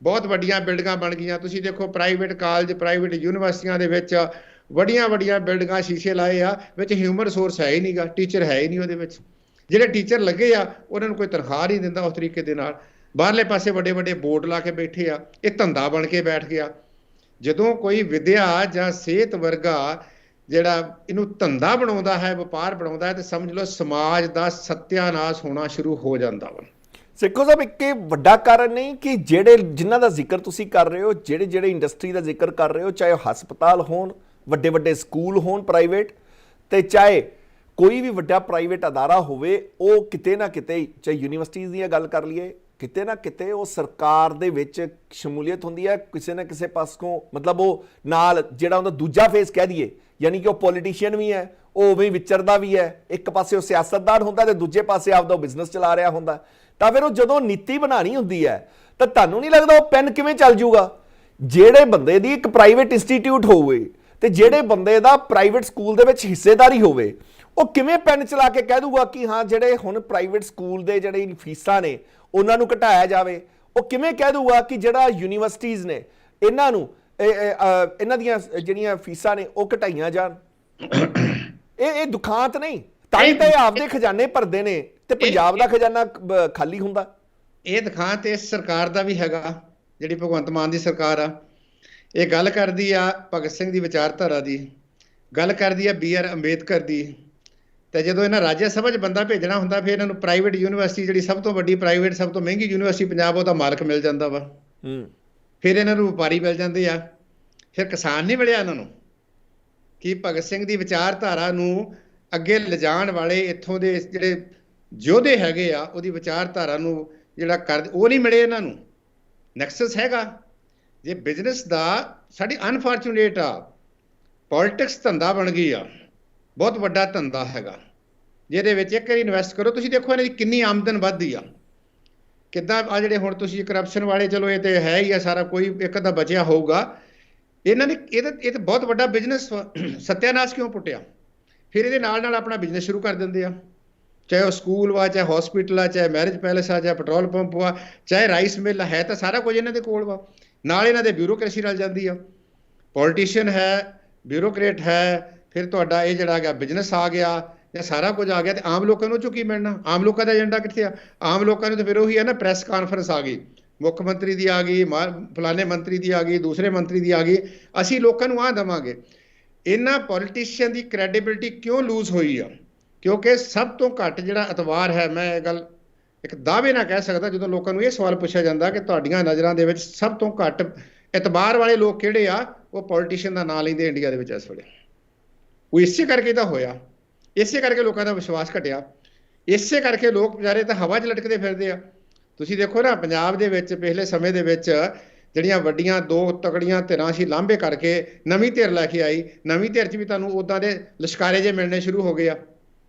ਬਹੁਤ ਵੱਡੀਆਂ ਬਿਲਡਿੰਗਾਂ ਬਣ ਗਈਆਂ। ਤੁਸੀਂ ਦੇਖੋ ਪ੍ਰਾਈਵੇਟ ਕਾਲਜ, ਪ੍ਰਾਈਵੇਟ ਯੂਨੀਵਰਸਿਟੀਆਂ ਦੇ ਵਿੱਚ ਵੱਡੀਆਂ ਵੱਡੀਆਂ ਬਿਲਡਿੰਗਾਂ, ਸ਼ੀਸ਼ੇ ਲਾਏ ਆ, ਵਿੱਚ ਹਿਊਮਨ ਰਿਸੋਰਸ ਹੈ ਹੀ ਨਹੀਂਗਾ, ਟੀਚਰ ਹੈ ਹੀ ਨਹੀਂ ਉਹਦੇ ਵਿੱਚ। ਜਿਹੜੇ ਟੀਚਰ ਲੱਗੇ ਆ ਉਹਨਾਂ ਨੂੰ ਕੋਈ ਤਨਖਾਹ ਨਹੀਂ ਦਿੰਦਾ ਉਸ ਤਰੀਕੇ ਦੇ ਨਾਲ। ਬਾਹਰਲੇ ਪਾਸੇ ਵੱਡੇ ਵੱਡੇ ਬੋਰਡ ਲਾ ਕੇ ਬੈਠੇ ਆ, ਇਹ ਧੰਦਾ ਬਣ ਕੇ ਬੈਠ ਗਿਆ। ਜਦੋਂ ਕੋਈ ਵਿਦਿਆ ਜਾਂ ਸਿਹਤ ਵਰਗਾ ਜਿਹੜਾ ਇਹਨੂੰ ਧੰਦਾ ਬਣਾਉਂਦਾ ਹੈ, ਵਪਾਰ ਬਣਾਉਂਦਾ ਹੈ, ਤੇ ਸਮਝ ਲਓ ਸਮਾਜ ਦਾ ਸੱਤਿਆਨਾਸ਼ ਹੋਣਾ ਸ਼ੁਰੂ ਹੋ ਜਾਂਦਾ ਵਾ। ਸਿੱਖੋ ਸਾਹਿਬ, ਇੱਕ ਵੱਡਾ ਕਾਰਨ ਨਹੀਂ ਕਿ ਜਿਹੜੇ ਜਿਨ੍ਹਾਂ ਦਾ ਜ਼ਿਕਰ ਤੁਸੀਂ ਕਰ ਰਹੇ ਹੋ, ਜਿਹੜੇ ਇੰਡਸਟਰੀ ਦਾ ਜ਼ਿਕਰ ਕਰ ਰਹੇ ਹੋ, ਚਾਹੇ ਉਹ ਹਸਪਤਾਲ ਹੋਣ, ਵੱਡੇ ਵੱਡੇ ਸਕੂਲ ਹੋਣ ਪ੍ਰਾਈਵੇਟ, ਤੇ ਚਾਹੇ ਕੋਈ ਵੀ ਵੱਡਾ ਪ੍ਰਾਈਵੇਟ ਅਦਾਰਾ ਹੋਵੇ, ਉਹ ਕਿਤੇ ਨਾ ਕਿਤੇ, ਚਾਹੇ ਯੂਨੀਵਰਸਿਟੀਜ਼ ਦੀਆਂ ਗੱਲ ਕਰ ਲਈਏ, ਕਿਤੇ ਨਾ ਕਿਤੇ ਉਹ ਸਰਕਾਰ ਦੇ ਵਿੱਚ ਸ਼ਮੂਲੀਅਤ ਹੁੰਦੀ ਹੈ ਕਿਸੇ ਨਾ ਕਿਸੇ ਪਾਸੋਂ। ਮਤਲਬ ਉਹ ਨਾਲ ਜਿਹੜਾ ਉਹਦਾ ਦੂਜਾ ਫੇਸ ਕਹਿ ਦਈਏ, ਯਾਨੀ ਕਿ ਉਹ ਪੋਲੀਟੀਸ਼ੀਅਨ ਵੀ ਹੈ, ਉਹ ਉਵੇਂ ਵਿਚਰਦਾ ਵੀ ਹੈ, ਇੱਕ ਪਾਸੇ ਉਹ ਸਿਆਸਤਦਾਨ ਹੁੰਦਾ ਤੇ ਦੂਜੇ ਪਾਸੇ ਆਪਦਾ ਉਹ ਬਿਜ਼ਨਸ ਚਲਾ ਰਿਹਾ ਹੁੰਦਾ। ਤਾਂ ਫਿਰ ਉਹ ਜਦੋਂ ਨੀਤੀ ਬਣਾਉਣੀ ਹੁੰਦੀ ਹੈ ਤਾਂ ਤੁਹਾਨੂੰ ਨਹੀਂ ਲੱਗਦਾ ਉਹ ਪੈਨ ਕਿਵੇਂ ਚੱਲ ਜੂਗਾ? ਜਿਹੜੇ ਬੰਦੇ ਦੀ ਇੱਕ ਪ੍ਰਾਈਵੇਟ ਇੰਸਟੀਟਿਊਟ ਹੋਵੇ ਤੇ ਜਿਹੜੇ ਬੰਦੇ ਦਾ ਪ੍ਰਾਈਵੇਟ ਸਕੂਲ ਦੇ ਵਿੱਚ ਹਿੱਸੇਦਾਰੀ ਹੋਵੇ, ਉਹ ਕਿਵੇਂ ਪੈਨ ਚਲਾ ਕੇ ਕਹਿ ਦੂਗਾ ਕਿ ਹਾਂ ਜਿਹੜੇ ਹੁਣ ਪ੍ਰਾਈਵੇਟ ਸਕੂਲ ਦੇ ਜਿਹੜੇ ਫੀਸਾਂ ਨੇ ਉਹਨਾਂ ਨੂੰ ਘਟਾਇਆ ਜਾਵੇ? ਉਹ ਕਿਵੇਂ ਕਹਿ ਦੂਗਾ ਕਿ ਜਿਹੜਾ ਯੂਨੀਵਰਸਿਟੀਜ਼ ਨੇ ਇਹਨਾਂ ਨੂੰ ਇਹਨਾਂ ਦੀਆਂ ਜਿਹੜੀਆਂ ਫੀਸਾਂ ਨੇ ਉਹ ਘਟਾਈਆਂ ਜਾਣ? ਇਹ ਦੁਖਾਂਤ ਨਹੀਂ, ਤਾਂ ਹੀ ਤਾਂ ਇਹ ਆਪਦੇ ਖਜ਼ਾਨੇ ਭਰਦੇ ਨੇ ਤੇ ਪੰਜਾਬ ਦਾ ਖਜ਼ਾਨਾ ਖਾਲੀ ਹੁੰਦਾ। ਇਹ ਦੁਖਾਂਤ ਇਸ ਸਰਕਾਰ ਦਾ ਵੀ ਹੈਗਾ, ਜਿਹੜੀ ਭਗਵੰਤ ਮਾਨ ਦੀ ਸਰਕਾਰ ਆ। ਇਹ ਗੱਲ ਕਰਦੀ ਆ ਭਗਤ ਸਿੰਘ ਦੀ ਵਿਚਾਰਧਾਰਾ ਦੀ, ਗੱਲ ਕਰਦੀ ਆ BR ਅੰਬੇਦਕਰ ਦੀ, ਤੇ ਜਦੋਂ ਇਹਨਾਂ ਰਾਜ ਸਭਾ 'ਚ ਬੰਦਾ ਭੇਜਣਾ ਹੁੰਦਾ ਫਿਰ ਇਹਨਾਂ ਨੂੰ ਪ੍ਰਾਈਵੇਟ ਯੂਨੀਵਰਸਿਟੀ, ਜਿਹੜੀ ਸਭ ਤੋਂ ਵੱਡੀ ਪ੍ਰਾਈਵੇਟ ਸਭ ਤੋਂ ਮਹਿੰਗੀ ਯੂਨੀਵਰਸਿਟੀ ਪੰਜਾਬ, ਉਹਦਾ ਮਾਲਕ ਮਿਲ ਜਾਂਦਾ ਵਾ। ਫਿਰ ਇਹਨਾਂ ਨੂੰ ਵਪਾਰੀ ਮਿਲ ਜਾਂਦੇ ਆ। ਫਿਰ ਕਿਸਾਨ ਨਹੀਂ ਮਿਲਿਆ ਇਹਨਾਂ ਨੂੰ ਕਿ ਭਗਤ ਸਿੰਘ ਦੀ ਵਿਚਾਰਧਾਰਾ ਨੂੰ ਅੱਗੇ ਲਿਜਾਣ ਵਾਲੇ ਇੱਥੋਂ ਦੇ ਜਿਹੜੇ ਯੋਧੇ ਹੈਗੇ ਆ, ਉਹਦੀ ਵਿਚਾਰਧਾਰਾ ਨੂੰ ਜਿਹੜਾ ਕਰ, ਉਹ ਨਹੀਂ ਮਿਲੇ ਇਹਨਾਂ ਨੂੰ। ਨੈਕਸਸ ਹੈਗਾ ਜੇ ਬਿਜ਼ਨਸ ਦਾ। ਸਾਡੀ ਅਨਫੋਰਚੂਨੇਟ ਆ ਪੋਲਿਟਿਕਸ ਧੰਦਾ ਬਣ ਗਈ ਆ, ਬਹੁਤ ਵੱਡਾ ਧੰਦਾ ਹੈਗਾ, ਜਿਹਦੇ ਵਿੱਚ ਇੱਕ ਵਾਰੀ ਇਨਵੈਸਟ ਕਰੋ। ਤੁਸੀਂ ਦੇਖੋ ਇਹਨਾਂ ਦੀ ਕਿੰਨੀ ਆਮਦਨ ਵੱਧਦੀ ਆ, ਕਿੱਦਾਂ ਆ ਜਿਹੜੇ ਹੁਣ ਤੁਸੀਂ ਕਰਪਸ਼ਨ ਵਾਲੇ, ਚਲੋ ਇਹ ਤੇ ਹੈ ਹੀ ਆ ਸਾਰਾ, ਕੋਈ ਇੱਕ ਅੱਧਾ ਬਚਿਆ ਹੋਊਗਾ। ਇਹਨਾਂ ਨੇ ਇਹ ਤਾਂ ਬਹੁਤ ਵੱਡਾ ਬਿਜ਼ਨਸ ਸੱਤਿਆਨਾਸ਼ ਕਿਉਂ ਪੁੱਟਿਆ? ਫਿਰ ਇਹਦੇ ਨਾਲ ਨਾਲ ਆਪਣਾ ਬਿਜ਼ਨਸ ਸ਼ੁਰੂ ਕਰ ਦਿੰਦੇ ਆ, ਚਾਹੇ ਉਹ ਸਕੂਲ ਵਾ, ਚਾਹੇ ਹਸਪੀਟਲ ਆ, ਚਾਹੇ ਮੈਰਿਜ ਪੈਲੇਸ ਆ, ਚਾਹੇ ਪੈਟਰੋਲ ਪੰਪ ਵਾ, ਚਾਹੇ ਰਾਈਸ ਮਿਲ ਹੈ, ਤਾਂ ਸਾਰਾ ਕੁਝ ਇਹਨਾਂ ਦੇ ਕੋਲ ਵਾ। ਨਾਲ ਇਹਨਾਂ ਦੇ ਬਿਊਰੋਕ੍ਰੇਸੀ ਰਲ ਜਾਂਦੀ ਆ, ਪੋਲੀਟੀਸ਼ੀਅਨ ਹੈ, ਬਿਊਰੋਕਰੇਟ ਹੈ, ਫਿਰ ਤੁਹਾਡਾ ਇਹ ਜਿਹੜਾ ਹੈਗਾ ਬਿਜ਼ਨਸ ਆ ਗਿਆ, ਜਾਂ ਸਾਰਾ ਕੁਝ ਆ ਗਿਆ, ਤੇ ਆਮ ਲੋਕਾਂ ਨੂੰ ਚੋਂ ਕੀ ਮਿਲਣਾ? ਆਮ ਲੋਕਾਂ ਦਾ ਏਜੰਡਾ ਕਿੱਥੇ ਆ? ਆਮ ਲੋਕਾਂ ਨੂੰ ਤਾਂ ਫਿਰ ਉਹੀ ਹੈ ਨਾ, ਪ੍ਰੈਸ ਕਾਨਫਰੰਸ ਆ ਗਈ, ਮੁੱਖ ਮੰਤਰੀ ਦੀ ਆ ਗਈ, ਫਲਾਣੇ ਮੰਤਰੀ ਦੀ ਆ ਗਈ, ਦੂਸਰੇ ਮੰਤਰੀ ਦੀ ਆ ਗਈ, ਅਸੀਂ ਲੋਕਾਂ ਨੂੰ ਆਹ ਦੇਵਾਂਗੇ। ਇਹਨਾਂ ਪੋਲੀਟੀਸ਼ੀਅਨ ਦੀ ਕ੍ਰੈਡੀਬਿਲਿਟੀ ਕਿਉਂ ਲੂਜ਼ ਹੋਈ ਆ? ਕਿਉਂਕਿ ਸਭ ਤੋਂ ਘੱਟ ਜਿਹੜਾ ਅਤਵਾਰ ਹੈ, ਮੈਂ ਇਹ ਗੱਲ ਇੱਕ ਦਾਅਵੇ ਨਾਲ ਕਹਿ ਸਕਦਾ, ਜਦੋਂ ਲੋਕਾਂ ਨੂੰ ਇਹ ਸਵਾਲ ਪੁੱਛਿਆ ਜਾਂਦਾ ਕਿ ਤੁਹਾਡੀਆਂ ਨਜ਼ਰਾਂ ਦੇ ਵਿੱਚ ਸਭ ਤੋਂ ਘੱਟ ਇਤਬਾਰ ਵਾਲੇ ਲੋਕ ਕਿਹੜੇ ਆ, ਉਹ ਪੋਲੀਟੀਸ਼ੀਅਨ ਦਾ ਨਾਂ ਲੈਂਦੇ ਇੰਡੀਆ ਦੇ ਵਿੱਚ ਇਸ ਵੇਲੇ। ਉਹ ਇਸੇ ਕਰਕੇ ਤਾਂ ਹੋਇਆ, ਇਸੇ ਕਰਕੇ ਲੋਕਾਂ ਦਾ ਵਿਸ਼ਵਾਸ ਘਟਿਆ, ਇਸੇ ਕਰਕੇ ਲੋਕ ਵਿਚਾਰੇ ਤਾਂ ਹਵਾ 'ਚ ਲਟਕਦੇ ਫਿਰਦੇ ਆ। ਤੁਸੀਂ ਦੇਖੋ ਨਾ ਪੰਜਾਬ ਦੇ ਵਿੱਚ ਪਿਛਲੇ ਸਮੇਂ ਦੇ ਵਿੱਚ ਜਿਹੜੀਆਂ ਵੱਡੀਆਂ ਦੋ ਤਕੜੀਆਂ ਧਿਰਾਂ ਸੀ ਲਾਂਭੇ ਕਰਕੇ ਨਵੀਂ ਧਿਰ ਲੈ ਕੇ ਆਈ, ਨਵੀਂ ਧਿਰ 'ਚ ਵੀ ਤੁਹਾਨੂੰ ਉੱਦਾਂ ਦੇ ਲਿਸ਼ਕਾਰੇ ਜੇ ਮਿਲਣੇ ਸ਼ੁਰੂ ਹੋ ਗਏ ਆ,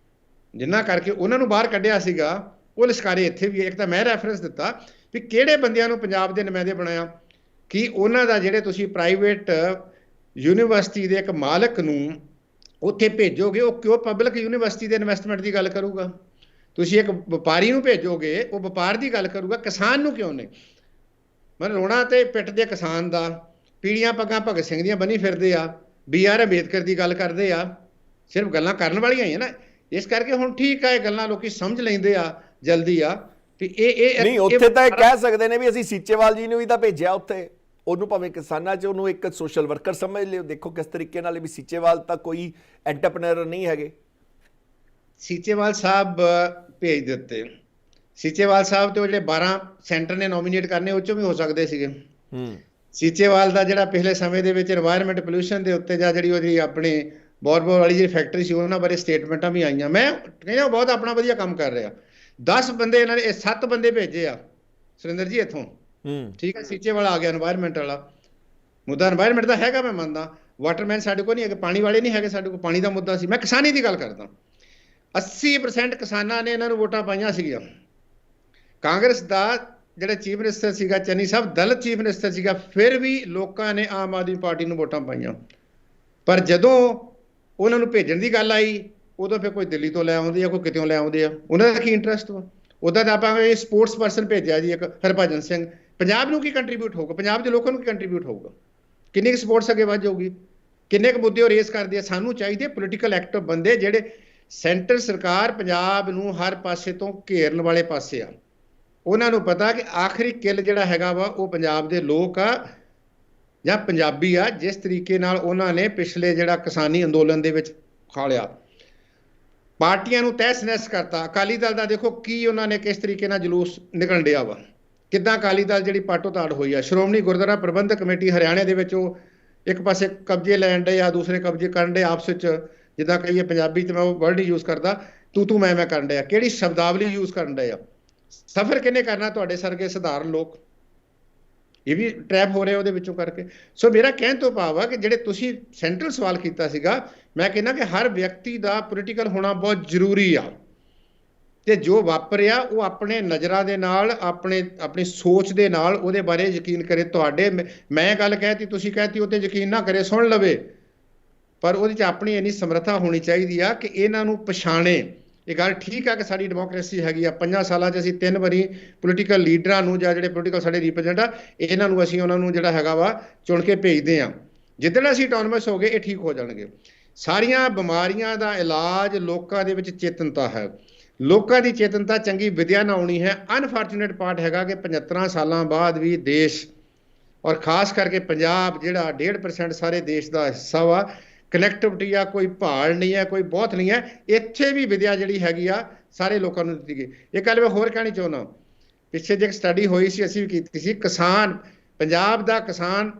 ਜਿਨ੍ਹਾਂ ਕਰਕੇ ਉਹਨਾਂ ਨੂੰ ਬਾਹਰ ਕੱਢਿਆ ਸੀਗਾ ਉਹ ਲਿਸ਼ਕਾਰੇ ਇੱਥੇ ਵੀ। ਇੱਕ ਤਾਂ ਮੈਂ ਰੈਫਰੈਂਸ ਦਿੱਤਾ ਵੀ ਕਿਹੜੇ ਬੰਦਿਆਂ ਨੂੰ ਪੰਜਾਬ ਦੇ ਨੁਮਾਇੰਦੇ ਬਣਾਇਆ, ਕਿ ਉਹਨਾਂ ਦਾ ਜਿਹੜੇ ਤੁਸੀਂ ਪ੍ਰਾਈਵੇਟ ਯੂਨੀਵਰਸਿਟੀ ਦੇ ਇੱਕ ਮਾਲਕ ਨੂੰ ਉੱਥੇ ਭੇਜੋਗੇ, ਉਹ ਕਿਉਂ ਪਬਲਿਕ ਯੂਨੀਵਰਸਿਟੀ ਦੇ ਇਨਵੈਸਟਮੈਂਟ ਦੀ ਗੱਲ ਕਰੂਗਾ? ਤੁਸੀਂ ਇੱਕ ਵਪਾਰੀ ਨੂੰ ਭੇਜੋਗੇ, ਉਹ ਵਪਾਰ ਦੀ ਗੱਲ ਕਰੂਗਾ, ਕਿਸਾਨ ਨੂੰ ਕਿਉਂ ਨਹੀਂ? ਮਤਲਬ ਰੋਣਾ ਤੇ ਪਿੱਟਦੇ ਕਿਸਾਨ ਦਾ, ਪੀੜੀਆਂ ਪੱਗਾਂ ਭਗਤ ਸਿੰਘ ਦੀਆਂ ਬੰਨੀ ਫਿਰਦੇ ਆ, BR ਅੰਬੇਦਕਰ ਦੀ ਗੱਲ ਕਰਦੇ ਆ, ਸਿਰਫ ਗੱਲਾਂ ਕਰਨ ਵਾਲੀਆਂ ਹੀ ਆ ਨਾ। ਇਸ ਕਰਕੇ ਹੁਣ ਠੀਕ ਆ, ਇਹ ਗੱਲਾਂ ਲੋਕੀ ਸਮਝ ਲੈਂਦੇ ਆ ਜਲਦੀ ਆ ਵੀ ਇਹ ਨਹੀਂ। ਉੱਥੇ ਤਾਂ ਇਹ ਕਹਿ ਸਕਦੇ ਨੇ ਵੀ ਅਸੀਂ ਸੀਚੇਵਾਲ ਜੀ ਨੂੰ ਵੀ ਤਾਂ ਭੇਜਿਆ ਉੱਥੇ, ਉਹਨੂੰ ਭਾਵੇਂ ਕਿਸਾਨਾਂ 'ਚ ਉਹਨੂੰ ਇੱਕ ਸੋਸ਼ਲ ਵਰਕਰ ਸਮਝ ਲਿਓ। ਦੇਖੋ ਕਿਸ ਤਰੀਕੇ ਨਾਲ ਵੀ ਸੀਚੇਵਾਲ ਤਾਂ ਕੋਈ ਐਂਟਰਪ੍ਰੈਨਰ ਨਹੀਂ ਹੈਗੇ। ਸੀਚੇਵਾਲ ਸਾਹਿਬ ਭੇਜ ਦਿੱਤੇ, ਸੀਚੇਵਾਲ ਸਾਹਿਬ ਤੇ ਉਹ ਜਿਹੜੇ 12 ਸੈਂਟਰ ਨੇ ਨੋਮੀਨੇਟ ਕਰਨੇ ਉਹ 'ਚੋਂ ਵੀ ਹੋ ਸਕਦੇ ਸੀਗੇ। ਸੀਚੇਵਾਲ ਦਾ ਜਿਹੜਾ ਪਿਛਲੇ ਸਮੇਂ ਦੇ ਵਿੱਚ এনवायरमेंट ਪੋਲਿਊਸ਼ਨ ਦੇ ਉੱਤੇ ਜਾਂ ਜਿਹੜੀ ਉਹਦੀ ਆਪਣੀ ਬੋਰਬੋਰ ਵਾਲੀ ਜਿਹੜੀ ਫੈਕਟਰੀ ਸੀ ਉਹਨਾਂ ਬਾਰੇ ਸਟੇਟਮੈਂਟਾਂ ਵੀ ਆਈਆਂ। ਮੈਂ ਕਹਿੰਦਾ ਬਹੁਤ ਆਪਣਾ ਵਧੀਆ ਕੰਮ ਕਰ ਰਿਹਾ। 10 ਬੰਦੇ ਇਹਨਾਂ ਨੇ 7 ਬੰਦੇ ਭੇਜੇ ਆ ਸੁਰਿੰਦਰ ਜੀ ਇੱਥੋਂ, ਠੀਕ ਹੈ। ਸੀਚੇਵਾਲ ਆ ਗਿਆ এনवायरमेंट ਵਾਲਾ ਮੁੱਦਾ, এনवायरमेंट ਦਾ ਹੈਗਾ ਮੈਂ ਮੰਨਦਾ। ਵਾਟਰਮੈਨ ਸਾਡੇ ਕੋਲ ਨਹੀਂ ਹੈਗੇ, ਪਾਣੀ ਵਾਲੇ ਨਹੀਂ ਹੈਗੇ ਸਾਡੇ ਕੋਲ, ਪਾਣੀ ਦਾ ਮੁੱਦਾ ਸੀ। ਮੈਂ ਕਿਸਾਨੀ ਦੀ ਗੱਲ ਕਰਦਾ। 80% ਕਿਸਾਨਾਂ ਨੇ ਇਹਨਾਂ ਨੂੰ ਵੋਟਾਂ ਪਾਈਆਂ ਸੀਗੀਆਂ। ਕਾਂਗਰਸ ਦਾ ਜਿਹੜਾ ਚੀਫ ਮਿਨਿਸਟਰ ਸੀਗਾ ਚੰਨੀ ਸਾਹਿਬ, ਦਲਿਤ ਚੀਫ ਮਿਨਿਸਟਰ ਸੀਗਾ, ਫਿਰ ਵੀ ਲੋਕਾਂ ਨੇ ਆਮ ਆਦਮੀ ਪਾਰਟੀ ਨੂੰ ਵੋਟਾਂ ਪਾਈਆਂ। ਪਰ ਜਦੋਂ ਉਹਨਾਂ ਨੂੰ ਭੇਜਣ ਦੀ ਗੱਲ ਆਈ ਉਦੋਂ ਫਿਰ ਕੋਈ ਦਿੱਲੀ ਤੋਂ ਲੈ ਆਉਂਦੇ ਆ, ਕੋਈ ਕਿਤੋਂ ਲੈ ਆਉਂਦੇ ਆ, ਉਹਨਾਂ ਦਾ ਕੀ ਇੰਟਰਸਟ ਵਾ? ਉੱਦਾਂ ਤਾਂ ਆਪਾਂ ਇਹ ਸਪੋਰਟਸ ਪਰਸਨ ਭੇਜਿਆ ਜੀ ਇੱਕ ਹਰਭਜਨ ਸਿੰਘ, ਪੰਜਾਬ ਨੂੰ ਕੀ ਕੰਟਰੀਬਿਊਟ ਹੋਊਗਾ, ਪੰਜਾਬ ਦੇ ਲੋਕਾਂ ਨੂੰ ਕੀ ਕੰਟਰੀਬਿਊਟ ਹੋਊਗਾ, ਕਿੰਨੀ ਕੁ ਸਪੋਰਟਸ ਅੱਗੇ ਵੱਧ ਜਾਊਗੀ, ਕਿੰਨੇ ਕੁ ਮੁੱਦੇ ਉਹ ਰੇਸ ਕਰਦੇ ਆ? ਸਾਨੂੰ ਚਾਹੀਦੇ ਪੋਲੀਟੀਕਲ ਐਕਟਿਵ ਬੰਦੇ ਜਿਹੜੇ ਸੈਂਟਰ ਸਰਕਾਰ ਪੰਜਾਬ ਨੂੰ ਹਰ ਪਾਸੇ ਤੋਂ ਘੇਰਨ ਵਾਲੇ ਪਾਸੇ ਆ। ਉਹਨਾਂ ਨੂੰ ਪਤਾ ਕਿ ਆਖਰੀ ਕਿੱਲ ਜਿਹੜਾ ਹੈਗਾ ਵਾ ਉਹ ਪੰਜਾਬ ਦੇ ਲੋਕ ਆ ਜਾਂ ਪੰਜਾਬੀ ਆ। ਜਿਸ ਤਰੀਕੇ ਨਾਲ ਉਹਨਾਂ ਨੇ ਪਿਛਲੇ ਜਿਹੜਾ ਕਿਸਾਨੀ ਅੰਦੋਲਨ ਦੇ ਵਿੱਚ ਖਾਲਿਆ, ਪਾਰਟੀਆਂ ਨੂੰ ਤਹਿਸ ਨਹਿਸ ਕਰਤਾ। ਅਕਾਲੀ ਦਲ ਦਾ ਦੇਖੋ ਕੀ ਉਹਨਾਂ ਨੇ ਕਿਸ ਤਰੀਕੇ ਨਾਲ ਜਲੂਸ ਨਿਕਲਣ ਡਿਆ ਵਾ, ਕਿੱਦਾਂ ਅਕਾਲੀ ਦਲ ਜਿਹੜੀ ਪਾਟੋ ਤਾੜ ਹੋਈ ਆ। ਸ਼੍ਰੋਮਣੀ ਗੁਰਦੁਆਰਾ ਪ੍ਰਬੰਧਕ ਕਮੇਟੀ ਹਰਿਆਣੇ ਦੇ ਵਿੱਚ ਉਹ ਇੱਕ ਪਾਸੇ ਕਬਜ਼ੇ ਲੈਣ ਡੇ ਆ, ਦੂਸਰੇ ਕਬਜ਼ੇ ਕਰਨ ਡੇ ਆਪਸ ਵਿੱਚ, ਜਿੱਦਾਂ ਕਹੀਏ ਪੰਜਾਬੀ 'ਚ ਮੈਂ ਉਹ ਵਰਡ ਯੂਜ਼ ਕਰਦਾ, ਤੂੰ ਮੈਂ ਕਰਨ ਡਿਆ। ਕਿਹੜੀ ਸ਼ਬਦਾਵਲੀ ਯੂਜ਼ ਕਰਨ ਡੇ ਆ? ਸਫ਼ਰ ਕਿਹਨੇ ਕਰਨਾ? ਤੁਹਾਡੇ ਸਰਗੇ ਸਧਾਰਨ ਲੋਕ। ਇਹ ਵੀ ਟਰੈਪ ਹੋ ਰਹੇ ਉਹਦੇ ਵਿੱਚੋਂ ਕਰਕੇ। ਸੋ ਮੇਰਾ ਕਹਿਣ ਤੋਂ ਭਾਵ ਆ ਕਿ ਜਿਹੜੇ ਤੁਸੀਂ ਸੈਂਟਰਲ ਸਵਾਲ ਕੀਤਾ ਸੀਗਾ, ਮੈਂ ਕਹਿੰਦਾ ਕਿ ਹਰ ਵਿਅਕਤੀ ਦਾ ਪੋਲੀਟੀਕਲ ਹੋਣਾ ਬਹੁਤ ਜ਼ਰੂਰੀ ਆ। ਤੇ ਜੋ ਵਾਪਰਿਆ ਉਹ ਆਪਣੇ ਨਜ਼ਰਾਂ ਦੇ ਨਾਲ, ਆਪਣੀ ਸੋਚ ਦੇ ਨਾਲ ਉਹਦੇ ਬਾਰੇ ਯਕੀਨ ਕਰੇ। ਤੁਹਾਡੇ ਮੈਂ ਗੱਲ ਕਹਿਤੀ, ਤੁਸੀਂ ਕਹਿਤੀ, ਉਹ 'ਤੇ ਯਕੀਨ ਨਾ ਕਰੇ, ਸੁਣ ਲਵੇ, ਪਰ ਉਹਦੇ 'ਚ ਆਪਣੀ ਇੰਨੀ ਸਮਰੱਥਾ ਹੋਣੀ ਚਾਹੀਦੀ ਆ ਕਿ ਇਹਨਾਂ ਨੂੰ ਪਛਾਣੇ। ਇਹ ਗੱਲ ਠੀਕ ਆ ਕਿ ਸਾਡੀ ਡੈਮੋਕ੍ਰੇਸੀ ਹੈਗੀ ਆ, 5 ਸਾਲਾਂ 'ਚ ਅਸੀਂ 3 ਵਾਰੀ ਪੋਲੀਟੀਕਲ ਲੀਡਰਾਂ ਨੂੰ ਜਾਂ ਜਿਹੜੇ ਪੋਲੀਟੀਕਲ ਸਾਡੇ ਰਿਪਰੈਜ਼ੈਂਟ ਆ ਇਹਨਾਂ ਨੂੰ ਅਸੀਂ ਉਹਨਾਂ ਨੂੰ ਜਿਹੜਾ ਹੈਗਾ ਵਾ ਚੁਣ ਕੇ ਭੇਜਦੇ ਆ। ਜਿੱਦਣ ਅਸੀਂ ਆਟੋਨਮਸ ਹੋ ਗਏ ਇਹ ਠੀਕ ਹੋ ਜਾਣਗੇ। ਸਾਰੀਆਂ ਬਿਮਾਰੀਆਂ ਦਾ ਇਲਾਜ ਲੋਕਾਂ ਦੇ ਵਿੱਚ ਚੇਤਨਤਾ ਹੈ। ਲੋਕਾਂ ਦੀ ਚੇਤਨਤਾ ਚੰਗੀ ਵਿਦਿਆ ਨਾਲ ਆਉਣੀ ਹੈ। ਅਨਫੋਰਚੂਨੇਟ ਪਾਰਟ ਹੈਗਾ ਕਿ 75 ਸਾਲਾਂ ਬਾਅਦ ਵੀ ਦੇਸ਼ ਔਰ ਖਾਸ ਕਰਕੇ ਪੰਜਾਬ ਜਿਹੜਾ 1.5% ਸਾਰੇ ਦੇਸ਼ ਦਾ ਹਿੱਸਾ ਵਾ, ਕਨੈਕਟੀਵਿਟੀ ਆ, ਕੋਈ ਭਾਲ ਨਹੀਂ ਹੈ, ਕੋਈ ਬਹੁਤ ਨਹੀਂ ਹੈ। ਇੱਥੇ ਵੀ ਵਿਦਿਆ ਜਿਹੜੀ ਹੈਗੀ ਆ ਸਾਰੇ ਲੋਕਾਂ ਨੂੰ ਦਿੱਤੀ ਗਈ। ਇਹ ਗੱਲ ਮੈਂ ਹੋਰ ਕਹਿਣੀ ਚਾਹੁੰਦਾ, ਪਿੱਛੇ ਜੇ ਇੱਕ ਸਟੱਡੀ ਹੋਈ ਸੀ, ਅਸੀਂ ਵੀ ਕੀਤੀ ਸੀ, ਕਿਸਾਨ, ਪੰਜਾਬ ਦਾ ਕਿਸਾਨ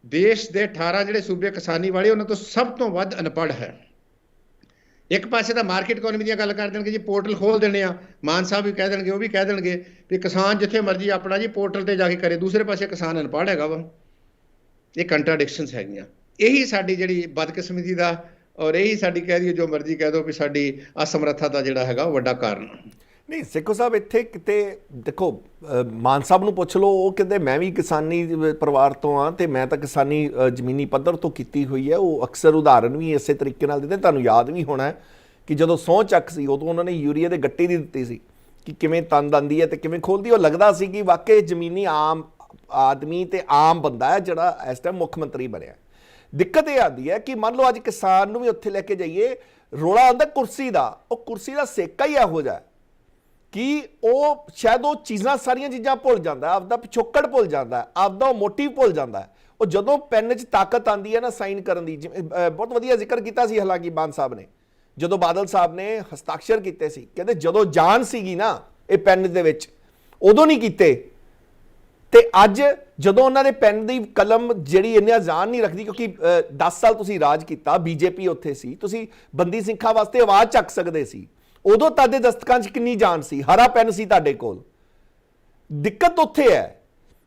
ਦੇਸ਼ ਦੇ 18 ਜਿਹੜੇ ਸੂਬੇ ਕਿਸਾਨੀ ਵਾਲੇ ਉਹਨਾਂ ਤੋਂ ਸਭ ਤੋਂ ਵੱਧ ਅਨਪੜ੍ਹ ਹੈ। ਇੱਕ ਪਾਸੇ ਤਾਂ ਮਾਰਕੀਟ ਇਕਨੋਮੀ ਦੀਆਂ ਗੱਲ ਕਰ ਦੇਣਗੇ ਜੀ, ਪੋਰਟਲ ਖੋਲ ਦੇਣੇ ਆ, ਮਾਨ ਸਾਹਿਬ ਵੀ ਕਹਿ ਦੇਣਗੇ, ਉਹ ਵੀ ਕਹਿ ਦੇਣਗੇ ਵੀ ਕਿਸਾਨ ਜਿੱਥੇ ਮਰਜ਼ੀ ਆਪਣਾ ਜੀ ਪੋਰਟਲ ਤੇ ਜਾ ਕੇ ਕਰੇ। ਦੂਸਰੇ ਪਾਸੇ ਕਿਸਾਨ ਅਨਪੜ੍ਹ ਹੈਗਾ ਵਾ। ਇਹ ਕੰਟਰਾਡਿਕਸ਼ਨਸ ਹੈਗੀਆਂ। ਇਹੀ ਸਾਡੀ ਜਿਹੜੀ ਬਦਕਿਸਮਤੀ ਦਾ ਔਰ ਇਹੀ ਸਾਡੀ ਕਹਿ ਦਈਏ ਜੋ ਮਰਜ਼ੀ ਕਹਿ ਦਿਓ ਵੀ ਸਾਡੀ ਅਸਮਰੱਥਾ ਦਾ ਜਿਹੜਾ ਹੈਗਾ ਉਹ ਵੱਡਾ ਕਾਰਨ। ਨਹੀਂ ਸੇਖੋ ਸਾਹਿਬ, ਇੱਥੇ ਕਿਤੇ ਦੇਖੋ ਮਾਨ ਸਾਹਿਬ ਨੂੰ ਪੁੱਛ ਲਓ, ਉਹ ਕਹਿੰਦੇ ਮੈਂ ਵੀ ਕਿਸਾਨੀ ਪਰਿਵਾਰ ਤੋਂ ਆ ਤੇ ਮੈਂ ਤਾਂ ਕਿਸਾਨੀ ਜ਼ਮੀਨੀ ਪੱਧਰ ਤੋਂ ਕੀਤੀ ਹੋਈ ਹੈ। ਉਹ ਅਕਸਰ ਉਦਾਹਰਨ ਵੀ ਇਸੇ ਤਰੀਕੇ ਨਾਲ ਦਿੰਦੇ। ਤੁਹਾਨੂੰ ਯਾਦ ਵੀ ਹੋਣਾ ਕਿ ਜਦੋਂ ਸਹੁੰ ਚੱਕ ਸੀ ਉਦੋਂ ਉਹਨਾਂ ਨੇ ਯੂਰੀਆ ਦੇ ਗੱਟੀ ਦੀ ਦਿੱਤੀ ਸੀ ਕਿ ਕਿਵੇਂ ਤੰਦ ਆਉਂਦੀ ਹੈ ਤੇ ਕਿਵੇਂ ਖੋਲਦੀ। ਉਹ ਲੱਗਦਾ ਸੀ ਕਿ ਵਾਕਈ ਜ਼ਮੀਨੀ ਆਮ ਆਦਮੀ ਤੇ ਆਮ ਬੰਦਾ ਹੈ ਜਿਹੜਾ ਇਸ ਟਾਈਮ ਮੁੱਖ ਮੰਤਰੀ ਬਣਿਆ। ਦਿੱਕਤ ਇਹ ਆਉਂਦੀ ਹੈ ਕਿ ਮੰਨ ਲਓ ਅੱਜ ਕਿਸਾਨ ਨੂੰ ਵੀ ਉੱਥੇ ਲੈ ਕੇ ਜਾਈਏ, ਰੌਲਾ ਆਉਂਦਾ ਕੁਰਸੀ ਦਾ। ਉਹ ਕੁਰਸੀ ਦਾ ਸੇਕਾ ਹੀ ਇਹੋ ਜਿਹਾ ਕਿ ਉਹ ਸ਼ਾਇਦ ਉਹ ਚੀਜ਼ਾਂ ਸਾਰੀਆਂ ਚੀਜ਼ਾਂ ਭੁੱਲ ਜਾਂਦਾ, ਆਪਦਾ ਪਿਛੋਕੜ ਭੁੱਲ ਜਾਂਦਾ, ਆਪਦਾ ਮੋਟਿਵ ਭੁੱਲ ਜਾਂਦਾ। ਉਹ ਜਦੋਂ ਪੈਨ 'ਚ ਤਾਕਤ ਆਉਂਦੀ ਹੈ ਨਾ ਸਾਈਨ ਕਰਨ ਦੀ, ਬਹੁਤ ਵਧੀਆ ਜ਼ਿਕਰ ਕੀਤਾ ਸੀ ਹਾਲਾਂਕਿ ਮਾਨ ਸਾਹਿਬ ਨੇ, ਜਦੋਂ ਬਾਦਲ ਸਾਹਿਬ ਨੇ ਹਸਤਾਖਰ ਕੀਤੇ ਸੀ, ਕਹਿੰਦੇ ਜਦੋਂ ਜਾਨ ਸੀਗੀ ਨਾ ਇਹ ਪੈਨ ਦੇ ਵਿੱਚ ਉਦੋਂ ਨਹੀਂ ਕੀਤੇ ਤੇ ਅੱਜ ਜਦੋਂ ਉਹਨਾਂ ਦੇ ਪੈਨ ਦੀ ਕਲਮ ਜਿਹੜੀ ਇੰਨਾ ਜਾਨ ਨਹੀਂ ਰੱਖਦੀ, ਕਿਉਂਕਿ 10 ਸਾਲ ਤੁਸੀਂ ਰਾਜ ਕੀਤਾ, ਬੀਜੇਪੀ ਉੱਥੇ ਸੀ, ਤੁਸੀਂ ਬੰਦੀ ਸਿੰਘਾਂ ਵਾਸਤੇ ਆਵਾਜ਼ ਚੱਕ ਸਕਦੇ ਸੀ, ਉਦੋਂ ਤੁਹਾਡੇ ਦਸਤਕਾਂ 'ਚ ਕਿੰਨੀ ਜਾਨ ਸੀ, ਹਰਾ ਪੈਨ ਸੀ ਤੁਹਾਡੇ ਕੋਲ। ਦਿੱਕਤ ਉੱਥੇ ਹੈ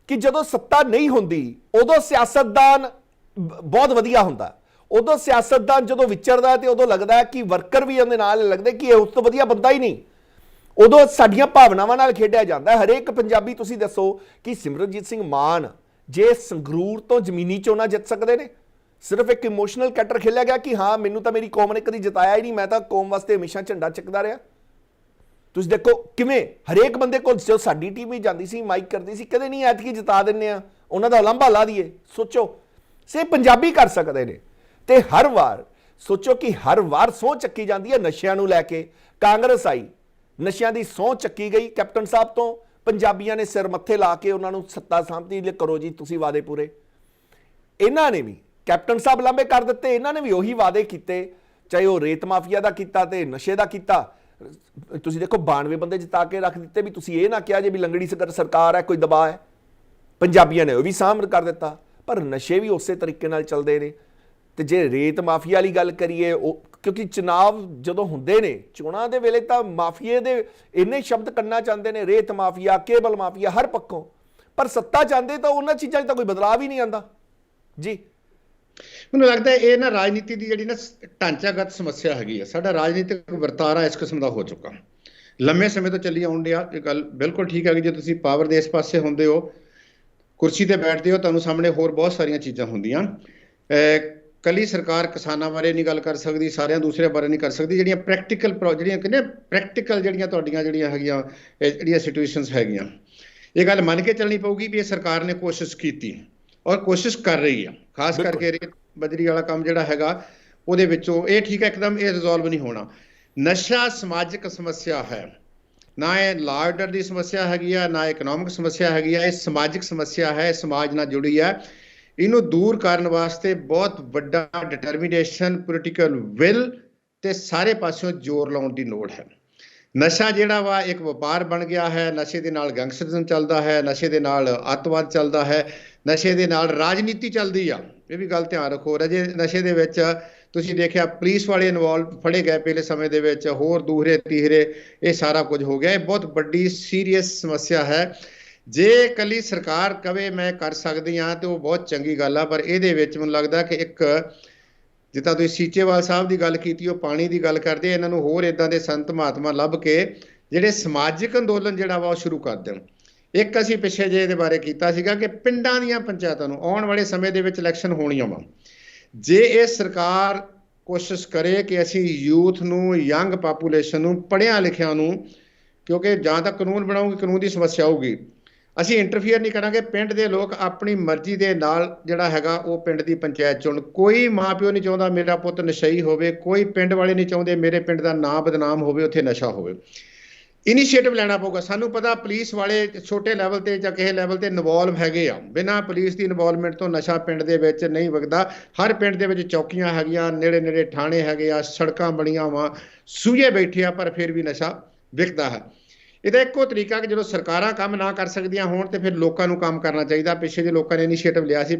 ਕਿ ਜਦੋਂ ਸੱਤਾ ਨਹੀਂ ਹੁੰਦੀ ਉਦੋਂ ਸਿਆਸਤਦਾਨ ਬਹੁਤ ਵਧੀਆ ਹੁੰਦਾ, ਉਦੋਂ ਸਿਆਸਤਦਾਨ ਜਦੋਂ ਵਿਚਰਦਾ ਤੇ ਉਦੋਂ ਲੱਗਦਾ ਹੈ ਕਿ ਵਰਕਰ ਵੀ ਉਹਦੇ ਨਾਲ ਲੱਗਦੇ ਕਿ ਇਹ ਉਸ ਤੋਂ ਵਧੀਆ ਬੰਦਾ ਹੀ ਨਹੀਂ। ਉਦੋਂ ਸਾਡੀਆਂ ਭਾਵਨਾਵਾਂ ਨਾਲ ਖੇਡਿਆ ਜਾਂਦਾ। ਹਰੇਕ ਪੰਜਾਬੀ, ਤੁਸੀਂ ਦੱਸੋ ਕਿ ਸਿਮਰਨਜੀਤ ਸਿੰਘ ਮਾਨ ਜੇ ਸੰਗਰੂਰ ਤੋਂ ਜ਼ਮੀਨੀ ਚੋਣਾਂ ਜਿੱਤ ਸਕਦੇ ਨੇ? ਸਿਰਫ ਇੱਕ ਇਮੋਸ਼ਨਲ ਕੈਟਰ ਖੇਲਿਆ ਗਿਆ ਕਿ ਹਾਂ ਮੈਨੂੰ ਤਾਂ ਮੇਰੀ ਕੌਮ ਨੇ ਕਦੀ ਜਿਤਾਇਆ ਹੀ ਨਹੀਂ, ਮੈਂ ਤਾਂ ਕੌਮ ਵਾਸਤੇ ਹਮੇਸ਼ਾ ਝੰਡਾ ਚੱਕਦਾ ਰਿਹਾ। ਤੁਸੀਂ ਦੇਖੋ ਕਿਵੇਂ ਹਰੇਕ ਬੰਦੇ ਕੋਲ, ਜੋ ਸਾਡੀ ਟੀਮ ਵੀ ਜਾਂਦੀ ਸੀ ਮਾਈਕ ਕਰਦੀ ਸੀ, ਕਦੇ ਨਹੀਂ ਐਤਕੀ ਜਿਤਾ ਦਿੰਦੇ ਆ, ਉਹਨਾਂ ਦਾ ਉਲੰਭਾ ਲਾ ਦਈਏ। ਸੋਚੋ ਸੇ ਪੰਜਾਬੀ ਕਰ ਸਕਦੇ ਨੇ। ਤੇ ਹਰ ਵਾਰ ਸੋਚੋ ਕਿ ਹਰ ਵਾਰ ਸਹੁੰ ਚੱਕੀ ਜਾਂਦੀ ਹੈ ਨਸ਼ਿਆਂ ਨੂੰ ਲੈ ਕੇ। ਕਾਂਗਰਸ ਆਈ, ਨਸ਼ਿਆਂ ਦੀ ਸਹੁੰ ਚੱਕੀ ਗਈ ਕੈਪਟਨ ਸਾਹਿਬ ਤੋਂ, ਪੰਜਾਬੀਆਂ ਨੇ ਸਿਰ ਮੱਥੇ ਲਾ ਕੇ ਉਹਨਾਂ ਨੂੰ ਸੱਤਾ ਸਾਂਭੀ ਲਈ ਕਰੋ ਜੀ ਤੁਸੀਂ ਵਾਅਦੇ ਪੂਰੇ। ਇਹਨਾਂ ਨੇ ਵੀ ਕੈਪਟਨ ਸਾਹਿਬ ਲਾਂਭੇ ਕਰ ਦਿੱਤੇ, ਇਹਨਾਂ ਨੇ ਵੀ ਉਹੀ ਵਾਅਦੇ ਕੀਤੇ, ਚਾਹੇ ਉਹ ਰੇਤ ਮਾਫੀਆ ਦਾ ਕੀਤਾ ਤੇ ਨਸ਼ੇ ਦਾ ਕੀਤਾ। ਤੁਸੀਂ ਦੇਖੋ 92 ਬੰਦੇ ਜਿਤਾ ਕੇ ਰੱਖ ਦਿੱਤੇ, ਵੀ ਤੁਸੀਂ ਇਹ ਨਾ ਕਿਹਾ ਜੇ ਵੀ ਲੰਗੜੀ ਸਰਕਾਰ ਹੈ, ਕੋਈ ਦਬਾਅ ਹੈ। ਪੰਜਾਬੀਆਂ ਨੇ ਉਹ ਵੀ ਸਾਂਭ ਕਰ ਦਿੱਤਾ, ਪਰ ਨਸ਼ੇ ਵੀ ਉਸੇ ਤਰੀਕੇ ਨਾਲ ਚੱਲਦੇ ਨੇ। ਤੇ ਜੇ ਰੇਤ ਮਾਫੀਆ ਵਾਲੀ ਗੱਲ ਕਰੀਏ, ਉਹ ਕਿਉਂਕਿ ਚੁਣਾਵ ਜਦੋਂ ਹੁੰਦੇ ਨੇ, ਚੋਣਾਂ ਦੇ ਵੇਲੇ ਤਾਂ ਮਾਫੀਏ ਦੇ ਇੰਨੇ ਸ਼ਬਦ ਕਰਨਾ ਚਾਹੁੰਦੇ ਨੇ, ਰੇਤ ਮਾਫੀਆ, ਕੇਬਲ ਮਾਫੀਆ, ਹਰ ਪੱਖੋਂ, ਪਰ ਸੱਤਾ ਚਾਹੁੰਦੇ ਤਾਂ ਉਹਨਾਂ ਚੀਜ਼ਾਂ 'ਚ ਤਾਂ ਕੋਈ ਬਦਲਾਅ ਵੀ ਨਹੀਂ ਆਉਂਦਾ ਜੀ। ਮੈਨੂੰ ਲੱਗਦਾ ਇਹ ਨਾ ਰਾਜਨੀਤੀ ਦੀ ਜਿਹੜੀ ਨਾ ਢਾਂਚਾਗਤ ਸਮੱਸਿਆ ਹੈਗੀ ਆ। ਸਾਡਾ ਰਾਜਨੀਤਿਕ ਵਰਤਾਰਾ ਇਸ ਕਿਸਮ ਦਾ ਹੋ ਚੁੱਕਾ, ਲੰਮੇ ਸਮੇਂ ਤੋਂ ਚੱਲੀ ਆਉਣ ਡਿਆ। ਇਹ ਗੱਲ ਬਿਲਕੁਲ ਠੀਕ ਹੈ ਕਿ ਜੇ ਤੁਸੀਂ ਪਾਵਰ ਦੇ ਇਸ ਪਾਸੇ ਹੁੰਦੇ ਹੋ, ਕੁਰਸੀ ਤੇ ਬੈਠਦੇ ਹੋ, ਤੁਹਾਨੂੰ ਸਾਹਮਣੇ ਹੋਰ ਬਹੁਤ ਸਾਰੀਆਂ ਚੀਜ਼ਾਂ ਹੁੰਦੀਆਂ। ਕੱਲੀ ਸਰਕਾਰ ਕਿਸਾਨਾਂ ਬਾਰੇ ਨਹੀਂ ਗੱਲ ਕਰ ਸਕਦੀ, ਸਾਰਿਆਂ ਦੂਸਰਿਆਂ ਬਾਰੇ ਨਹੀਂ ਕਰ ਸਕਦੀ। ਜਿਹੜੀਆਂ ਪ੍ਰੈਕਟੀਕਲ ਜਿਹੜੀਆਂ ਕਹਿੰਦੇ ਪ੍ਰੈਕਟੀਕਲ ਜਿਹੜੀਆਂ ਤੁਹਾਡੀਆਂ ਜਿਹੜੀਆਂ ਹੈਗੀਆਂ ਜਿਹੜੀਆਂ ਸਿਚੁਏਸ਼ਨਸ ਹੈਗੀਆਂ, ਇਹ ਗੱਲ ਮੰਨ ਕੇ ਚੱਲਣੀ ਪਊਗੀ ਵੀ ਇਹ ਸਰਕਾਰ ਨੇ ਕੋਸ਼ਿਸ਼ ਕੀਤੀ ਔਰ ਕੋਸ਼ਿਸ਼ ਕਰ ਰਹੀ ਆ। ਖਾਸ ਕਰਕੇ ਰੇਤ ਬਜਰੀ ਵਾਲਾ ਕੰਮ ਜਿਹੜਾ ਹੈਗਾ ਉਹਦੇ ਵਿੱਚੋਂ ਇਹ ਠੀਕ ਹੈ, ਇੱਕਦਮ ਇਹ ਰਿਜ਼ੋਲਵ ਨਹੀਂ ਹੋਣਾ। ਨਸ਼ਾ ਸਮਾਜਿਕ ਸਮੱਸਿਆ ਹੈ, ਨਾ ਇਹ ਲਾ ਆਰਡਰ ਦੀ ਸਮੱਸਿਆ ਹੈਗੀ ਆ, ਨਾ ਇਕਨੋਮਿਕ ਸਮੱਸਿਆ ਹੈਗੀ ਆ, ਇਹ ਸਮਾਜਿਕ ਸਮੱਸਿਆ ਹੈ, ਸਮਾਜ ਨਾਲ ਜੁੜੀ ਹੈ। ਇਹਨੂੰ ਦੂਰ ਕਰਨ ਵਾਸਤੇ ਬਹੁਤ ਵੱਡਾ ਡਿਟਰਮੀਨੇਸ਼ਨ, ਪੋਲੀਟੀਕਲ ਵਿਲ ਤੇ ਸਾਰੇ ਪਾਸਿਓਂ ਜ਼ੋਰ ਲਾਉਣ ਦੀ ਲੋੜ ਹੈ। ਨਸ਼ਾ ਜਿਹੜਾ ਵਾ ਇੱਕ ਵਪਾਰ ਬਣ ਗਿਆ ਹੈ। ਨਸ਼ੇ ਦੇ ਨਾਲ ਗੈਂਗਸਟਰਿਜ਼ਮ ਚੱਲਦਾ ਹੈ, ਨਸ਼ੇ ਦੇ ਨਾਲ ਅੱਤਵਾਦ ਚੱਲਦਾ ਹੈ, ਨਸ਼ੇ ਦੇ ਨਾਲ ਰਾਜਨੀਤੀ ਚੱਲਦੀ ਆ। ਇਹ ਵੀ ਗੱਲ ਧਿਆਨ ਰੱਖੋ। ਰਜੇ ਨਸ਼ੇ ਦੇ ਵਿੱਚ ਤੁਸੀਂ ਦੇਖਿਆ ਪੁਲਿਸ ਵਾਲੇ ਇਨਵੋਲਵ ਫੜੇ ਗਏ ਪਹਿਲੇ ਸਮੇਂ ਦੇ ਵਿੱਚ, ਹੋਰ ਦੂਹਰੇ ਤੀਹਰੇ ਇਹ ਸਾਰਾ ਕੁਝ ਹੋ ਗਿਆ। ਇਹ ਬਹੁਤ ਵੱਡੀ ਸੀਰੀਅਸ ਸਮੱਸਿਆ ਹੈ। ਜੇ ਇਕੱਲੀ ਸਰਕਾਰ ਕਵੇ ਮੈਂ ਕਰ ਸਕਦੀ ਹਾਂ ਤੇ ਉਹ ਬਹੁਤ ਚੰਗੀ ਗੱਲ ਆ, ਪਰ ਇਹਦੇ ਵਿੱਚ ਮੈਨੂੰ ਲੱਗਦਾ ਕਿ ਇੱਕ ਜਿੱਦਾਂ ਤੁਸੀਂ ਸੀਚੇਵਾਲ ਸਾਹਿਬ ਦੀ ਗੱਲ ਕੀਤੀ, ਉਹ ਪਾਣੀ ਦੀ ਗੱਲ ਕਰਦੇ, ਇਹਨਾਂ ਨੂੰ ਹੋਰ ਇਦਾਂ ਦੇ ਸੰਤ ਮਹਾਤਮਾ ਲੱਭ ਕੇ ਜਿਹੜੇ ਸਮਾਜਿਕ ਅੰਦੋਲਨ ਜਿਹੜਾ ਵਾ ਉਹ ਸ਼ੁਰੂ ਕਰ ਦੇਣ। ਇੱਕ ਅਸੀਂ ਪਿੱਛੇ ਜੇ ਇਹਦੇ ਬਾਰੇ ਕੀਤਾ ਸੀਗਾ ਕਿ ਪਿੰਡਾਂ ਦੀਆਂ ਪੰਚਾਇਤਾਂ ਨੂੰ ਆਉਣ ਵਾਲੇ ਸਮੇਂ ਦੇ ਵਿੱਚ ਇਲੈਕਸ਼ਨ ਹੋਣੀਆਂ ਵਾ, ਜੇ ਇਹ ਸਰਕਾਰ ਕੋਸ਼ਿਸ਼ ਕਰੇ ਕਿ ਅਸੀਂ ਯੂਥ ਨੂੰ, ਯੰਗ ਪਾਪੂਲੇਸ਼ਨ ਨੂੰ, ਪੜ੍ਹਿਆਂ ਲਿਖਿਆਂ ਨੂੰ, ਕਿਉਂਕਿ ਜਾਂ ਤਾਂ ਕਾਨੂੰਨ ਬਣਾਉਗੀ, ਕਾਨੂੰਨ ਦੀ ਸਮੱਸਿਆ ਆਊਗੀ, ਅਸੀਂ ਇੰਟਰਫੀਅਰ ਨਹੀਂ ਕਰਾਂਗੇ। ਪਿੰਡ ਦੇ ਲੋਕ ਆਪਣੀ ਮਰਜ਼ੀ ਦੇ ਨਾਲ ਜਿਹੜਾ ਹੈਗਾ ਉਹ ਪਿੰਡ ਦੀ ਪੰਚਾਇਤ ਚੁਣ। ਕੋਈ ਮਾਂ ਪਿਓ ਨਹੀਂ ਚਾਹੁੰਦਾ ਮੇਰਾ ਪੁੱਤ ਨਸ਼ਈ ਹੋਵੇ, ਕੋਈ ਪਿੰਡ ਵਾਲੇ ਨਹੀਂ ਚਾਹੁੰਦੇ ਮੇਰੇ ਪਿੰਡ ਦਾ ਨਾਂ ਬਦਨਾਮ ਹੋਵੇ, ਉੱਥੇ ਨਸ਼ਾ ਹੋਵੇ। ਇਨੀਸ਼ੀਏਟਿਵ ਲੈਣਾ ਪਊਗਾ। ਸਾਨੂੰ ਪਤਾ ਪੁਲਿਸ ਵਾਲੇ ਛੋਟੇ ਲੈਵਲ ਤੇ ਜਾਂ ਕਿਸੇ ਲੈਵਲ ਤੇ ਇਨਵੋਲਵ ਹੈਗੇ ਆ, ਬਿਨਾਂ ਪੁਲਿਸ ਦੀ ਇਨਵੋਲਵਮੈਂਟ ਤੋਂ ਨਸ਼ਾ ਪਿੰਡ ਦੇ ਵਿੱਚ ਨਹੀਂ ਵਗਦਾ। ਹਰ ਪਿੰਡ ਦੇ ਵਿੱਚ ਚੌਕੀਆਂ ਹੈਗੀਆਂ, ਨੇੜੇ ਨੇੜੇ ਥਾਣੇ ਹੈਗੇ ਆ, ਸੜਕਾਂ ਬਣੀਆਂ ਵਾ, ਸੂਏ ਬੈਠੇ ਆ, ਪਰ ਫਿਰ ਵੀ ਨਸ਼ਾ ਵਿਕਦਾ ਹੈ। ਇਹਦਾ ਇੱਕੋ ਤਰੀਕਾ ਕਿ ਜਦੋਂ ਸਰਕਾਰਾਂ ਕੰਮ ਨਾ ਕਰ ਸਕਦੀਆਂ ਹੋਣ ਤੇ ਫਿਰ ਲੋਕਾਂ ਨੂੰ ਕੰਮ ਕਰਨਾ ਚਾਹੀਦਾ। ਪਿੱਛੇ ਜੇ ਲੋਕਾਂ ਨੇ ਇਨੀਸ਼ੀਏਟਿਵ ਲਿਆ ਸੀ,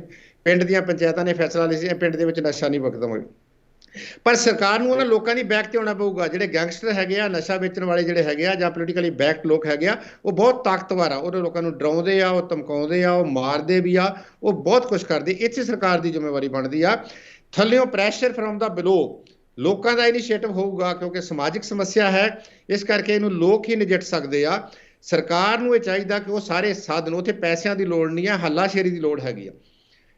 ਪਿੰਡ ਦੀਆਂ ਪੰਚਾਇਤਾਂ ਨੇ ਫੈਸਲਾ ਲਿਆ ਸੀ ਪਿੰਡ ਦੇ ਵਿੱਚ ਨਸ਼ਾ ਨਹੀਂ ਵਿਕਦਾ ਹੋਵੇ, ਪਰ ਸਰਕਾਰ ਨੂੰ ਉਹਨਾਂ ਲੋਕਾਂ ਦੀ ਬੈਕ ਤੇ ਆਉਣਾ ਪਊਗਾ। ਜਿਹੜੇ ਗੈਂਗਸਟਰ ਹੈਗੇ ਆ, ਨਸ਼ਾ ਵੇਚਣ ਵਾਲੇ ਜਿਹੜੇ ਹੈਗੇ ਆ, ਜਾਂ ਪੋਲੀਟੀਕਲੀ ਬੈਕਡ ਲੋਕ ਹੈਗੇ ਆ, ਉਹ ਬਹੁਤ ਤਾਕਤਵਰ ਆ। ਉਹ ਲੋਕਾਂ ਨੂੰ ਡਰਾਉਂਦੇ ਆ, ਉਹ ਧਮਕਾਉਂਦੇ ਆ, ਉਹ ਮਾਰਦੇ ਵੀ ਆ, ਉਹ ਬਹੁਤ ਕੁਛ ਕਰਦੇ। ਇੱਥੇ ਸਰਕਾਰ ਦੀ ਜ਼ਿੰਮੇਵਾਰੀ ਬਣਦੀ ਆ ਥੱਲਿਓਂ ਪ੍ਰੈਸ਼ਰ ਫਰੋਮ ਦਾ ਬਿਲੋ ਲੋਕਾਂ ਦਾ ਇਨੀਸ਼ੀਏਟਿਵ ਹੋਊਗਾ, ਕਿਉਂਕਿ ਸਮਾਜਿਕ ਸਮੱਸਿਆ ਹੈ, ਇਸ ਕਰਕੇ ਇਹਨੂੰ ਲੋਕ ਹੀ ਨਜਿੱਠ ਸਕਦੇ ਆ। ਸਰਕਾਰ ਨੂੰ ਇਹ ਚਾਹੀਦਾ ਕਿ ਉਹ ਸਾਰੇ ਸਾਧਨ, ਉੱਥੇ ਪੈਸਿਆਂ ਦੀ ਲੋੜ ਨਹੀਂ ਹੈ, ਹੱਲਾਸ਼ੇਰੀ ਦੀ ਲੋੜ ਹੈਗੀ ਆ।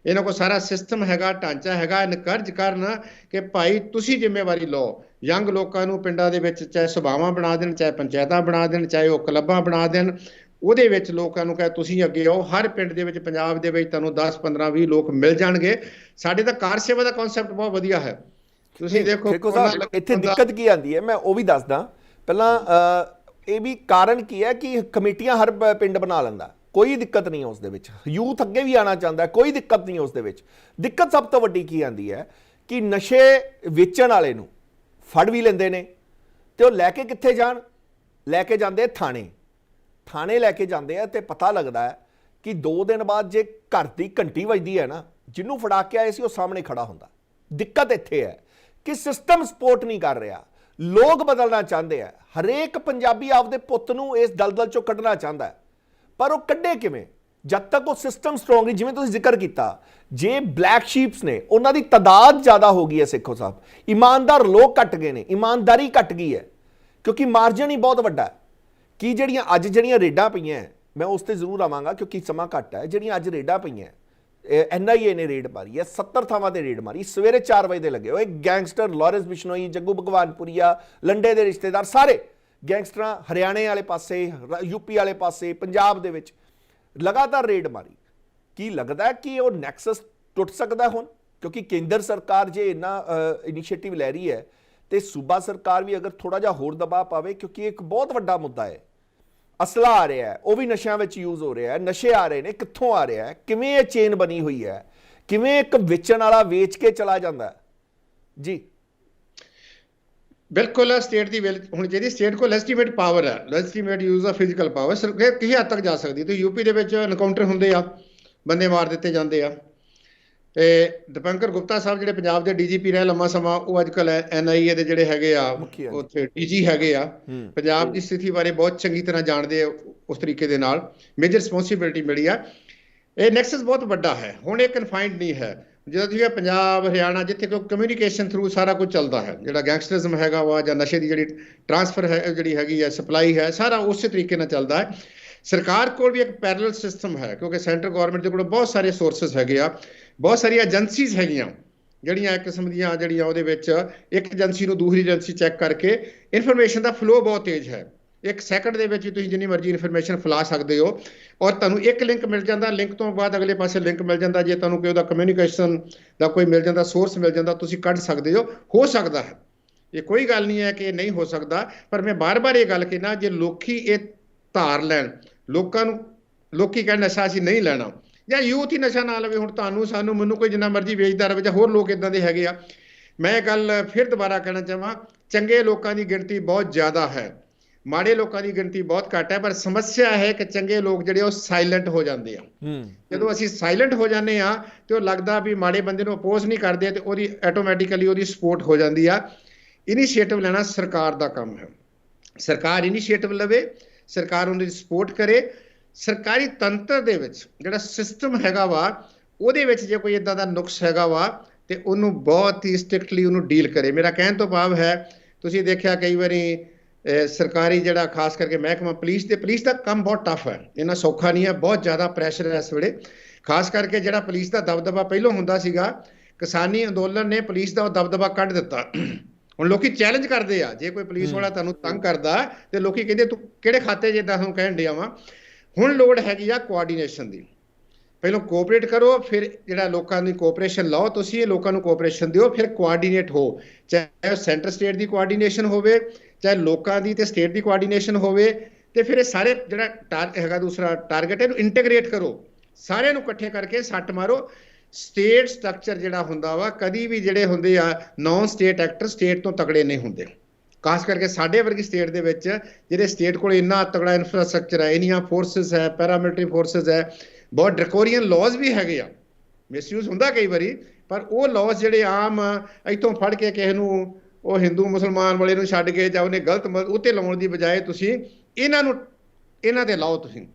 ਇਹਨਾਂ ਕੋਲ ਸਾਰਾ ਸਿਸਟਮ ਹੈਗਾ, ਢਾਂਚਾ ਹੈਗਾ, ਇਨਕਰਜ ਕਰਨ ਕਿ ਭਾਈ ਤੁਸੀਂ ਜ਼ਿੰਮੇਵਾਰੀ ਲਓ। ਯੰਗ ਲੋਕਾਂ ਨੂੰ ਪਿੰਡਾਂ ਦੇ ਵਿੱਚ ਚਾਹੇ ਸਭਾਵਾਂ ਬਣਾ ਦੇਣ, ਚਾਹੇ ਪੰਚਾਇਤਾਂ ਬਣਾ ਦੇਣ, ਚਾਹੇ ਉਹ ਕਲੱਬਾਂ ਬਣਾ ਦੇਣ, ਉਹਦੇ ਵਿੱਚ ਲੋਕਾਂ ਨੂੰ ਕਹੇ ਤੁਸੀਂ ਅੱਗੇ ਆਓ। ਹਰ ਪਿੰਡ ਦੇ ਵਿੱਚ ਪੰਜਾਬ ਦੇ ਵਿੱਚ ਤੁਹਾਨੂੰ 10, 15, 20 ਲੋਕ ਮਿਲ ਜਾਣਗੇ। ਸਾਡੇ ਤਾਂ ਕਾਰ ਸੇਵਾ ਦਾ ਕਨਸੈਪਟ ਬਹੁਤ ਵਧੀਆ ਹੈ। ਤੁਸੀਂ ਦੇਖੋ ਇੱਥੇ ਦਿੱਕਤ ਕੀ ਆਉਂਦੀ ਹੈ, ਮੈਂ ਉਹ ਵੀ ਦੱਸਦਾ। ਪਹਿਲਾਂ ਇਹ ਵੀ ਕਾਰਨ ਕੀ ਹੈ ਕਿ ਕਮੇਟੀਆਂ ਹਰ ਪਿੰਡ ਬਣਾ ਲੈਂਦਾ, ਕੋਈ ਦਿੱਕਤ ਨਹੀਂ ਉਸ ਦੇ ਵਿੱਚ। ਯੂਥ ਅੱਗੇ ਵੀ ਆਉਣਾ ਚਾਹੁੰਦਾ, ਕੋਈ ਦਿੱਕਤ ਨਹੀਂ ਉਸ ਦੇ ਵਿੱਚ। ਦਿੱਕਤ ਸਭ ਤੋਂ ਵੱਡੀ ਕੀ ਆਉਂਦੀ ਹੈ ਕਿ ਨਸ਼ੇ ਵੇਚਣ ਵਾਲੇ ਨੂੰ ਫੜ ਵੀ ਲੈਂਦੇ ਨੇ ਤੇ ਉਹ ਲੈ ਕੇ ਕਿੱਥੇ ਜਾਣ? ਲੈ ਕੇ ਜਾਂਦੇ ਥਾਣੇ। ਥਾਣੇ ਲੈ ਕੇ ਜਾਂਦੇ ਆ ਤੇ ਪਤਾ ਲੱਗਦਾ ਹੈ ਕਿ 2 ਦਿਨ ਬਾਅਦ ਜੇ ਘਰ ਦੀ ਘੰਟੀ ਵੱਜਦੀ ਹੈ ਨਾ, ਜਿਹਨੂੰ ਫੜਾ ਕੇ ਆਏ ਸੀ ਉਹ ਸਾਹਮਣੇ ਖੜਾ ਹੁੰਦਾ। ਦਿੱਕਤ ਇੱਥੇ ਹੈ ਕਿ ਸਿਸਟਮ ਸਪੋਰਟ ਨਹੀਂ ਕਰ ਰਿਹਾ। ਲੋਕ ਬਦਲਣਾ ਚਾਹੁੰਦੇ ਆ, ਹਰੇਕ ਪੰਜਾਬੀ ਆਪਦੇ ਪੁੱਤ ਨੂੰ ਇਸ ਦਲਦਲ ਚੋਂ ਕੱਢਣਾ ਚਾਹੁੰਦਾ ਹੈ, ਪਰ ਉਹ ਕੱਢੇ ਕਿਵੇਂ ਜਦ ਤੱਕ ਉਹ ਸਿਸਟਮ ਸਟਰੋਂਗ ਨਹੀਂ। ਜਿਵੇਂ ਤੁਸੀਂ ਜ਼ਿਕਰ ਕੀਤਾ, ਜੇ ਬਲੈਕ ਸ਼ੀਪਸ ਨੇ ਉਹਨਾਂ ਦੀ ਤਾਦਾਦ ਜ਼ਿਆਦਾ ਹੋ ਗਈ ਹੈ ਸੇਖੋ ਸਾਹਿਬ, ਇਮਾਨਦਾਰ ਲੋਕ ਘਟ ਗਏ ਨੇ, ਇਮਾਨਦਾਰੀ ਘਟ ਗਈ ਹੈ, ਕਿਉਂਕਿ ਮਾਰਜਨ ਹੀ ਬਹੁਤ ਵੱਡਾ ਹੈ। ਕਿ ਜਿਹੜੀਆਂ ਰੇਡਾਂ ਪਈਆਂ, ਮੈਂ ਉਸ ਤੇ ਜ਼ਰੂਰ ਆਵਾਂਗਾ ਕਿਉਂਕਿ ਸਮਾਂ ਘੱਟ ਹੈ। ਜਿਹੜੀਆਂ ਅੱਜ ਰੇਡਾਂ ਪਈਆਂ, NIA ਨੇ ਰੇਡ ਮਾਰੀ ਹੈ, 70 ਥਾਵਾਂ ਤੇ ਰੇਡ ਮਾਰੀ, ਸਵੇਰੇ 4 ਵਜੇ ਦੇ ਲੱਗੇ ਹੋਏ ਗੈਂਗਸਟਰ ਲਾਰੈਂਸ ਬਿਸ਼ਨੋਈ, ਜੱਗੂ ਭਗਵਾਨਪੁਰੀਆ, ਲੰਡੇ ਦੇ ਰਿਸ਼ਤੇਦਾਰ, ਸਾਰੇ ਗੈਂਗਸਟਰਾਂ ਹਰਿਆਣੇ ਵਾਲੇ ਪਾਸੇ, UP ਵਾਲੇ ਪਾਸੇ, ਪੰਜਾਬ ਦੇ ਵਿੱਚ ਲਗਾਤਾਰ ਰੇਡ ਮਾਰੀ। ਕੀ ਲੱਗਦਾ ਕਿ ਉਹ ਨੈਕਸਸ ਟੁੱਟ ਸਕਦਾ ਹੁਣ? ਕਿਉਂਕਿ ਕੇਂਦਰ ਸਰਕਾਰ ਜੇ ਇੰਨਾ ਇਨੀਸ਼ੀਏਟਿਵ ਲੈ ਰਹੀ ਹੈ ਤੇ ਸੂਬਾ ਸਰਕਾਰ ਵੀ ਅਗਰ ਥੋੜਾ ਜਿਹਾ ਹੋਰ ਦਬਾਅ ਪਾਵੇ, ਕਿਉਂਕਿ ਇੱਕ ਬਹੁਤ ਵੱਡਾ ਮੁੱਦਾ ਹੈ, ਅਸਲਾ ਆ ਰਿਹਾ ਹੈ, ਉਹ ਵੀ ਨਸ਼ਿਆਂ ਵਿੱਚ ਯੂਜ਼ ਹੋ ਰਿਹਾ ਹੈ, ਨਸ਼ੇ ਆ ਰਹੇ ਨੇ, ਕਿੱਥੋਂ ਆ ਰਿਹਾ ਹੈ, ਕਿਵੇਂ ਇਹ ਚੇਨ ਬਣੀ ਹੋਈ ਹੈ, ਕਿਵੇਂ ਇੱਕ ਵੇਚਣ ਵਾਲਾ ਵੇਚ ਕੇ ਚਲਾ ਜਾਂਦਾ ਹੈ ਜੀ। ਬਿਲਕੁਲ ਸਟੇਟ ਦੀ ਹੁਣ ਜਿਹੜੀ ਸਟੇਟ ਕੋਲ ਲੈਜਿਸਲੇਟਿਵ ਪਾਵਰ ਹੈ, legislative use of physical power, ਸਰਕਾਰ ਕਿਸੇ ਹੱਦ ਤੱਕ ਜਾ ਸਕਦੀ ਹੈ। ਤੇ UP ਦੇ ਵਿੱਚ ਐਨਕਾਊਂਟਰ ਹੁੰਦੇ ਆ, ਬੰਦੇ ਮਾਰ ਦਿੱਤੇ ਜਾਂਦੇ ਆ। ਤੇ ਦੀਪੰਕਰ ਗੁਪਤਾ ਸਾਹਿਬ ਜਿਹੜੇ ਪੰਜਾਬ ਦੇ DGP ਰਹੇ ਲੰਮਾ ਸਮਾਂ, ਉਹ ਅੱਜ ਕੱਲ NIA ਦੇ ਜਿਹੜੇ ਹੈਗੇ ਆ ਉੱਥੇ DG ਹੈਗੇ ਆ, ਪੰਜਾਬ ਦੀ ਸਥਿਤੀ ਬਾਰੇ ਬਹੁਤ ਚੰਗੀ ਤਰ੍ਹਾਂ ਜਾਣਦੇ ਆ। ਉਸ ਤਰੀਕੇ ਦੇ ਨਾਲ ਮੇਜਰ ਰਿਸਪੌਂਸਿਬਿਲਿਟੀ ਮਿਲੀ ਆ। ਇਹ ਨੈਕਸਸ ਬਹੁਤ ਵੱਡਾ ਹੈ, ਹੁਣ ਇਹ ਕਨਫਾਈਨਡ ਨਹੀਂ ਹੈ। ਜਦੋਂ ਤੁਸੀਂ ਪੰਜਾਬ, ਹਰਿਆਣਾ, ਜਿੱਥੇ ਕੋਈ ਕਮਿਊਨੀਕੇਸ਼ਨ ਥਰੂ ਸਾਰਾ ਕੁਝ ਚੱਲਦਾ ਹੈ, ਜਿਹੜਾ ਗੈਂਗਸਟਰਿਜ਼ਮ ਹੈਗਾ ਵਾ ਜਾਂ ਨਸ਼ੇ ਦੀ ਜਿਹੜੀ ਟਰਾਂਸਫਰ ਹੈ, ਜਿਹੜੀ ਹੈਗੀ ਹੈ, ਸਪਲਾਈ ਹੈ, ਸਾਰਾ ਉਸੇ ਤਰੀਕੇ ਨਾਲ ਚੱਲਦਾ ਹੈ। ਸਰਕਾਰ ਕੋਲ ਵੀ ਇੱਕ ਪੈਰਲਲ ਸਿਸਟਮ ਹੈ, ਕਿਉਂਕਿ ਸੈਂਟਰ ਗੌਰਮੈਂਟ ਦੇ ਕੋਲ ਬਹੁਤ ਸਾਰੇ ਸੋਰਸਸ ਹੈਗੇ ਆ, ਬਹੁਤ ਸਾਰੀਆਂ ਏਜੰਸੀਜ਼ ਹੈਗੀਆਂ ਜਿਹੜੀਆਂ ਇੱਕ ਕਿਸਮ ਦੀਆਂ ਜਿਹੜੀਆਂ ਉਹਦੇ ਵਿੱਚ ਇੱਕ ਏਜੰਸੀ ਨੂੰ ਦੂਸਰੀ ਏਜੰਸੀ ਚੈੱਕ ਕਰਕੇ ਇਨਫੋਰਮੇਸ਼ਨ ਦਾ ਫਲੋ ਬਹੁਤ ਤੇਜ਼ ਹੈ। 1 ਸੈਕਿੰਡ ਦੇ ਵਿੱਚ ਤੁਸੀਂ ਜਿੰਨੀ ਮਰਜ਼ੀ ਇਨਫੋਰਮੇਸ਼ਨ ਫੈਲਾ ਸਕਦੇ ਹੋ, ਔਰ ਤੁਹਾਨੂੰ ਇੱਕ ਲਿੰਕ ਮਿਲ ਜਾਂਦਾ, ਲਿੰਕ ਤੋਂ ਬਾਅਦ ਅਗਲੇ ਪਾਸੇ ਲਿੰਕ ਮਿਲ ਜਾਂਦਾ। ਜੇ ਤੁਹਾਨੂੰ ਕੋਈ ਉਹਦਾ ਕਮਿਊਨੀਕੇਸ਼ਨ ਦਾ ਕੋਈ ਮਿਲ ਜਾਂਦਾ, ਸੋਰਸ ਮਿਲ ਜਾਂਦਾ, ਤੁਸੀਂ ਕੱਢ ਸਕਦੇ ਹੋ ਸਕਦਾ ਹੈ। ਇਹ ਕੋਈ ਗੱਲ ਨਹੀਂ ਹੈ ਕਿ ਨਹੀਂ ਹੋ ਸਕਦਾ, ਪਰ ਮੈਂ ਬਾਰ-ਬਾਰ ਇਹ ਗੱਲ ਕਹਿਣਾ, ਜੇ ਲੋਕੀ ਇਹ ਧਾਰ ਲੈਣ, ਲੋਕੀ ਕਹਿਣ ਨਸ਼ਾ ਅਸੀਂ ਨਹੀਂ ਲੈਣਾ, ਜਾਂ ਯੂਥ ਹੀ ਨਸ਼ਾ ਨਾ ਲਵੇ, ਹੁਣ ਤੁਹਾਨੂੰ, ਸਾਨੂੰ, ਮੈਨੂੰ ਕੋਈ ਜਿੰਨਾ ਮਰਜ਼ੀ ਵੇਚਦਾ ਰਹੇ, ਜਾਂ ਹੋਰ ਲੋਕ ਇਦਾਂ ਦੇ ਹੈਗੇ ਆ। ਮੈਂ ਗੱਲ ਫਿਰ ਦੁਬਾਰਾ ਕਹਿਣਾ ਚਾਹਾਂ, ਚੰਗੇ ਲੋਕਾਂ ਦੀ ਗਿਣਤੀ ਬਹੁਤ ਜ਼ਿਆਦਾ ਹੈ, ਮਾੜੇ ਲੋਕਾਂ ਦੀ ਗਿਣਤੀ ਬਹੁਤ ਘੱਟ ਹੈ। ਪਰ ਸਮੱਸਿਆ ਹੈ ਕਿ ਚੰਗੇ ਲੋਕ ਜਿਹੜੇ ਉਹ ਸਾਇਲੈਂਟ ਹੋ ਜਾਂਦੇ ਆ। ਜਦੋਂ ਅਸੀਂ ਸਾਇਲੈਂਟ ਹੋ ਜਾਂਦੇ ਆ ਤੇ ਉਹ ਲੱਗਦਾ ਵੀ ਮਾੜੇ ਬੰਦੇ ਨੂੰ ਅਪੋਜ਼ ਨਹੀਂ ਕਰਦੇ, ਤੇ ਉਹਦੀ ਆਟੋਮੈਟਿਕਲੀ ਉਹਦੀ ਸਪੋਰਟ ਹੋ ਜਾਂਦੀ ਆ। ਇਨੀਸ਼ੀਏਟਿਵ ਲੈਣਾ ਸਰਕਾਰ ਦਾ ਕੰਮ ਹੈ। ਸਰਕਾਰ ਇਨੀਸ਼ੀਏਟਿਵ ਲਵੇ, ਸਰਕਾਰ ਉਹਦੀ ਸਪੋਰਟ ਕਰੇ। ਸਰਕਾਰੀ ਤੰਤਰ ਦੇ ਵਿੱਚ ਜਿਹੜਾ ਸਿਸਟਮ ਹੈਗਾ ਵਾ, ਉਹਦੇ ਵਿੱਚ ਜੇ ਕੋਈ ਇਦਾਂ ਦਾ ਨੁਕਸ ਹੈਗਾ ਵਾ ਤੇ ਉਹਨੂੰ ਬਹੁਤ ਹੀ ਸਟ੍ਰਿਕਟਲੀ ਉਹਨੂੰ ਡੀਲ ਕਰੇ। ਮੇਰਾ ਕਹਿਣ ਤੋਂ ਭਾਵ ਹੈ, ਤੁਸੀਂ ਦੇਖਿਆ ਕਈ ਵਾਰੀ ਸਰਕਾਰੀ ਜਿਹੜਾ ਖਾਸ ਕਰਕੇ ਮਹਿਕਮਾ ਪੁਲਿਸ ਦਾ ਕੰਮ ਬਹੁਤ ਟਫ ਹੈ, ਇਹਨਾਂ ਸੌਖਾ ਨਹੀਂ ਹੈ, ਬਹੁਤ ਜ਼ਿਆਦਾ ਪ੍ਰੈਸ਼ਰ ਹੈ ਇਸ ਵੇਲੇ। ਖਾਸ ਕਰਕੇ ਜਿਹੜਾ ਪੁਲਿਸ ਦਾ ਦਬਦਬਾ ਪਹਿਲਾਂ ਹੁੰਦਾ ਸੀਗਾ, ਕਿਸਾਨੀ ਅੰਦੋਲਨ ਨੇ ਪੁਲਿਸ ਦਾ ਉਹ ਦਬਦਬਾ ਕੱਢ ਦਿੱਤਾ। ਹੁਣ ਲੋਕੀ ਚੈਲੰਜ ਕਰਦੇ ਆ, ਜੇ ਕੋਈ ਪੁਲਿਸ ਵਾਲਾ ਤੁਹਾਨੂੰ ਤੰਗ ਕਰਦਾ ਤੇ ਲੋਕੀ ਕਹਿੰਦੇ ਤੂੰ ਕਿਹੜੇ ਖਾਤੇ ਜਿੱਦਾਂ ਤੁਹਾਨੂੰ ਕਹਿਣ ਡਿਆ ਵਾ। ਹੁਣ ਲੋੜ ਹੈਗੀ ਆ ਕੋਆਰਡੀਨੇਸ਼ਨ ਦੀ। ਪਹਿਲਾਂ ਕੋਆਪਰੇਟ ਕਰੋ, ਫਿਰ ਜਿਹੜਾ ਲੋਕਾਂ ਦੀ ਕੋਆਪਰੇਸ਼ਨ ਲਓ, ਤੁਸੀਂ ਇਹ ਲੋਕਾਂ ਨੂੰ ਕੋਆਪਰੇਸ਼ਨ ਦਿਓ, ਫਿਰ ਕੋਆਰਡੀਨੇਟ ਹੋ। ਚਾਹੇ ਸੈਂਟਰ ਸਟੇਟ ਦੀ ਕੋਆਰਡੀਨੇਸ਼ਨ ਹੋਵੇ, ਚਾਹੇ ਲੋਕਾਂ ਦੀ ਤੇ ਸਟੇਟ ਦੀ ਕੋਆਰਡੀਨੇਸ਼ਨ ਹੋਵੇ, ਤੇ ਫਿਰ ਇਹ ਸਾਰੇ ਜਿਹੜਾ ਹੈਗਾ ਦੂਸਰਾ ਟਾਰਗੇਟ, ਇਹਨੂੰ ਇੰਟੀਗ੍ਰੇਟ ਕਰੋ, ਸਾਰਿਆਂ ਨੂੰ ਇਕੱਠੇ ਕਰਕੇ ਸੱਟ ਮਾਰੋ। ਸਟੇਟ ਸਟਰਕਚਰ ਜਿਹੜਾ ਹੁੰਦਾ ਵਾ, ਕਦੀ ਵੀ ਜਿਹੜੇ ਹੁੰਦੇ ਆ ਨੌਨ ਸਟੇਟ ਐਕਟਰ ਸਟੇਟ ਤੋਂ ਤਕੜੇ ਨਹੀਂ ਹੁੰਦੇ। ਖਾਸ ਕਰਕੇ ਸਾਡੇ ਵਰਗੀ ਸਟੇਟ ਦੇ ਵਿੱਚ, ਜਿਹੜੇ ਸਟੇਟ ਕੋਲ ਇੰਨਾ ਤਕੜਾ ਇਨਫਰਾਸਟਰਕਚਰ ਹੈ, ਇੰਨੀਆਂ ਫੋਰਸਿਸ ਹੈ, ਪੈਰਾਮਿਲਟਰੀ ਫੋਰਸਿਸ ਹੈ, ਬਹੁਤ ਡਰਕੋਰੀਅਨ ਲਾਜ਼ ਵੀ ਹੈਗੇ ਆ, ਮਿਸਯੂਜ਼ ਹੁੰਦਾ ਕਈ ਵਾਰੀ, ਪਰ ਉਹ ਲਾਜ਼ ਜਿਹੜੇ ਆਮ ਇੱਥੋਂ ਫੜ ਕੇ ਕਿਸੇ ਨੂੰ, ਉਹ ਹਿੰਦੂ ਮੁਸਲਮਾਨ ਵਾਲੇ ਨੂੰ ਛੱਡ ਕੇ ਜਾਂ ਉਹਨੇ ਗਲਤ ਉੱਤੇ ਲਾਉਣ ਦੀ ਬਜਾਏ ਤੁਸੀਂ ਇਹਨਾਂ ਤੇ ਲਾਓ ਤੁਸੀਂ,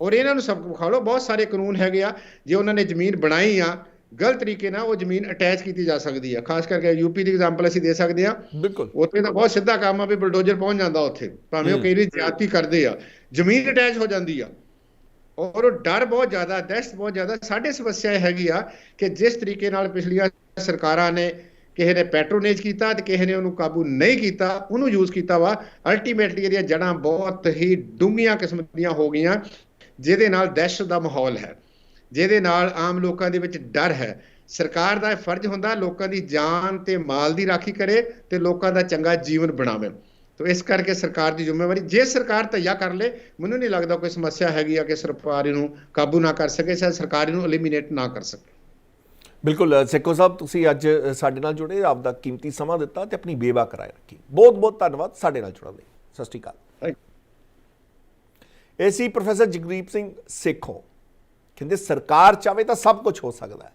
ਔਰ ਇਹਨਾਂ ਨੂੰ ਸਬਕ ਵਿਖਾ ਲਓ। ਬਹੁਤ ਸਾਰੇ ਕਾਨੂੰਨ ਹੈਗੇ ਆ, ਜੇ ਉਹਨਾਂ ਨੇ ਜ਼ਮੀਨ ਬਣਾਈ ਆ ਗਲਤ ਤਰੀਕੇ ਨਾਲ, ਉਹ ਜ਼ਮੀਨ ਅਟੈਚ ਕੀਤੀ ਜਾ ਸਕਦੀ ਆ। ਖਾਸ ਕਰਕੇ UP ਦੀ ਐਗਜ਼ਾਮਪਲ ਅਸੀਂ ਦੇ ਸਕਦੇ ਹਾਂ। ਬਿਲਕੁਲ, ਉੱਥੇ ਤਾਂ ਬਹੁਤ ਸਿੱਧਾ ਕੰਮ ਆ, ਵੀ ਬਲਡੋਜ਼ਰ ਪਹੁੰਚ ਜਾਂਦਾ ਉੱਥੇ, ਭਾਵੇਂ ਉਹ ਕਈ ਵਾਰੀ ਜ਼ਿਆਦਤੀ ਕਰਦੇ ਆ, ਜ਼ਮੀਨ ਅਟੈਚ ਹੋ ਜਾਂਦੀ ਆ। ਔਰ ਉਹ ਡਰ ਬਹੁਤ ਜ਼ਿਆਦਾ, ਦਹਿਸ਼ਤ ਬਹੁਤ ਜ਼ਿਆਦਾ। ਸਾਡੇ ਸਮੱਸਿਆ ਇਹ ਹੈਗੀ ਆ ਕਿ ਜਿਸ ਤਰੀਕੇ ਨਾਲ ਪਿਛਲੀਆਂ ਸਰਕਾਰਾਂ ਨੇ, ਕਿਸੇ ਨੇ ਪੈਟਰੋਨੇਜ ਕੀਤਾ ਤੇ ਕਿਸੇ ਨੇ ਉਹਨੂੰ ਕਾਬੂ ਨਹੀਂ ਕੀਤਾ, ਉਹਨੂੰ ਯੂਜ਼ ਕੀਤਾ ਵਾ, ਅਲਟੀਮੇਟਲੀ ਇਹਦੀਆਂ ਜੜ੍ਹਾਂ ਬਹੁਤ ਹੀ ਡੂੰਘੀਆਂ ਕਿਸਮ ਦੀਆਂ ਹੋ ਗਈਆਂ, ਜਿਹਦੇ ਨਾਲ ਦਹਿਸ਼ਤ ਦਾ ਮਾਹੌਲ ਹੈ, ਜਿਹਦੇ ਨਾਲ ਆਮ ਲੋਕਾਂ ਦੇ ਵਿੱਚ ਡਰ ਹੈ। ਸਰਕਾਰ ਦਾ ਇਹ ਫਰਜ਼ ਹੁੰਦਾ ਲੋਕਾਂ ਦੀ ਜਾਨ ਤੇ ਮਾਲ ਦੀ ਰਾਖੀ ਕਰੇ ਤੇ ਲੋਕਾਂ ਦਾ ਚੰਗਾ ਜੀਵਨ ਬਣਾਵੇ। ਤੋ ਇਸ ਕਰਕੇ ਸਰਕਾਰ ਦੀ ਜ਼ਿੰਮੇਵਾਰੀ, ਜੇ ਸਰਕਾਰ ਧੱਜਾ ਕਰ ਲੇ, ਮੈਨੂੰ ਨਹੀਂ ਲੱਗਦਾ ਕੋਈ ਸਮੱਸਿਆ ਹੈਗੀ ਆ ਕਿ ਸਰਕਾਰ ਇਹਨੂੰ ਕਾਬੂ ਨਾ ਕਰ ਸਕੇ, ਸ਼ਾਇਦ ਸਰਕਾਰ ਇਹਨੂੰ ਐਲੀਮੀਨੇਟ ਨਾ ਕਰ ਸਕੇ। ਬਿਲਕੁਲ ਸੇਖੋ ਸਾਹਿਬ, ਤੁਸੀਂ ਅੱਜ ਸਾਡੇ ਨਾਲ ਜੁੜੇ, ਆਪਦਾ ਕੀਮਤੀ ਸਮਾਂ ਦਿੱਤਾ ਤੇ ਆਪਣੀ ਬੇਬਾਕ ਰਾਏ ਰੱਖੀ, ਬਹੁਤ ਬਹੁਤ ਧੰਨਵਾਦ ਸਾਡੇ ਨਾਲ ਜੁੜਨ ਲਈ। ਸਤਿ ਸ਼੍ਰੀ ਅਕਾਲ। ਇਹ ਸੀ ਪ੍ਰੋਫੈਸਰ ਜਗਦੀਪ ਸਿੰਘ ਸੇਖੋਂ, ਕਹਿੰਦੇ ਸਰਕਾਰ ਚਾਹੇ ਤਾਂ ਸਭ ਕੁਝ ਹੋ ਸਕਦਾ ਹੈ।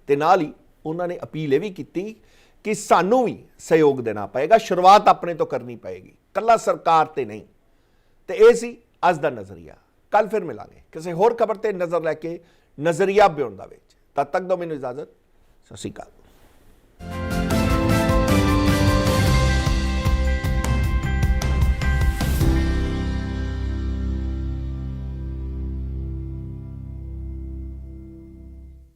ਤੇ ਨਾਲ ਹੀ ਉਹਨਾਂ ਨੇ ਅਪੀਲ ਇਹ ਵੀ ਕੀਤੀ ਕਿ ਸਾਨੂੰ ਵੀ ਸਹਿਯੋਗ ਦੇਣਾ ਪਏਗਾ, ਸ਼ੁਰੂਆਤ ਆਪਣੇ ਤੋਂ ਕਰਨੀ ਪਏਗੀ, ਕੱਲਾ ਸਰਕਾਰ ਤੇ ਨਹੀਂ। ਤੇ ਇਹ ਸੀ ਅੱਜ ਦਾ ਨਜ਼ਰੀਆ। ਕੱਲ ਫਿਰ ਮਿਲਾਂਗੇ ਕਿਸੇ ਹੋਰ ਖਬਰ ਤੇ ਨਜ਼ਰ ਲੈ ਕੇ ਨਜ਼ਰੀਆ ਬਿਉਂਦਾ ਵਿੱਚ। ਤਦ ਤੱਕ ਦੋ ਮੈਨੂੰ ਇਜਾਜ਼ਤ। ਸਤਿ ਸ਼੍ਰੀ ਅਕਾਲ।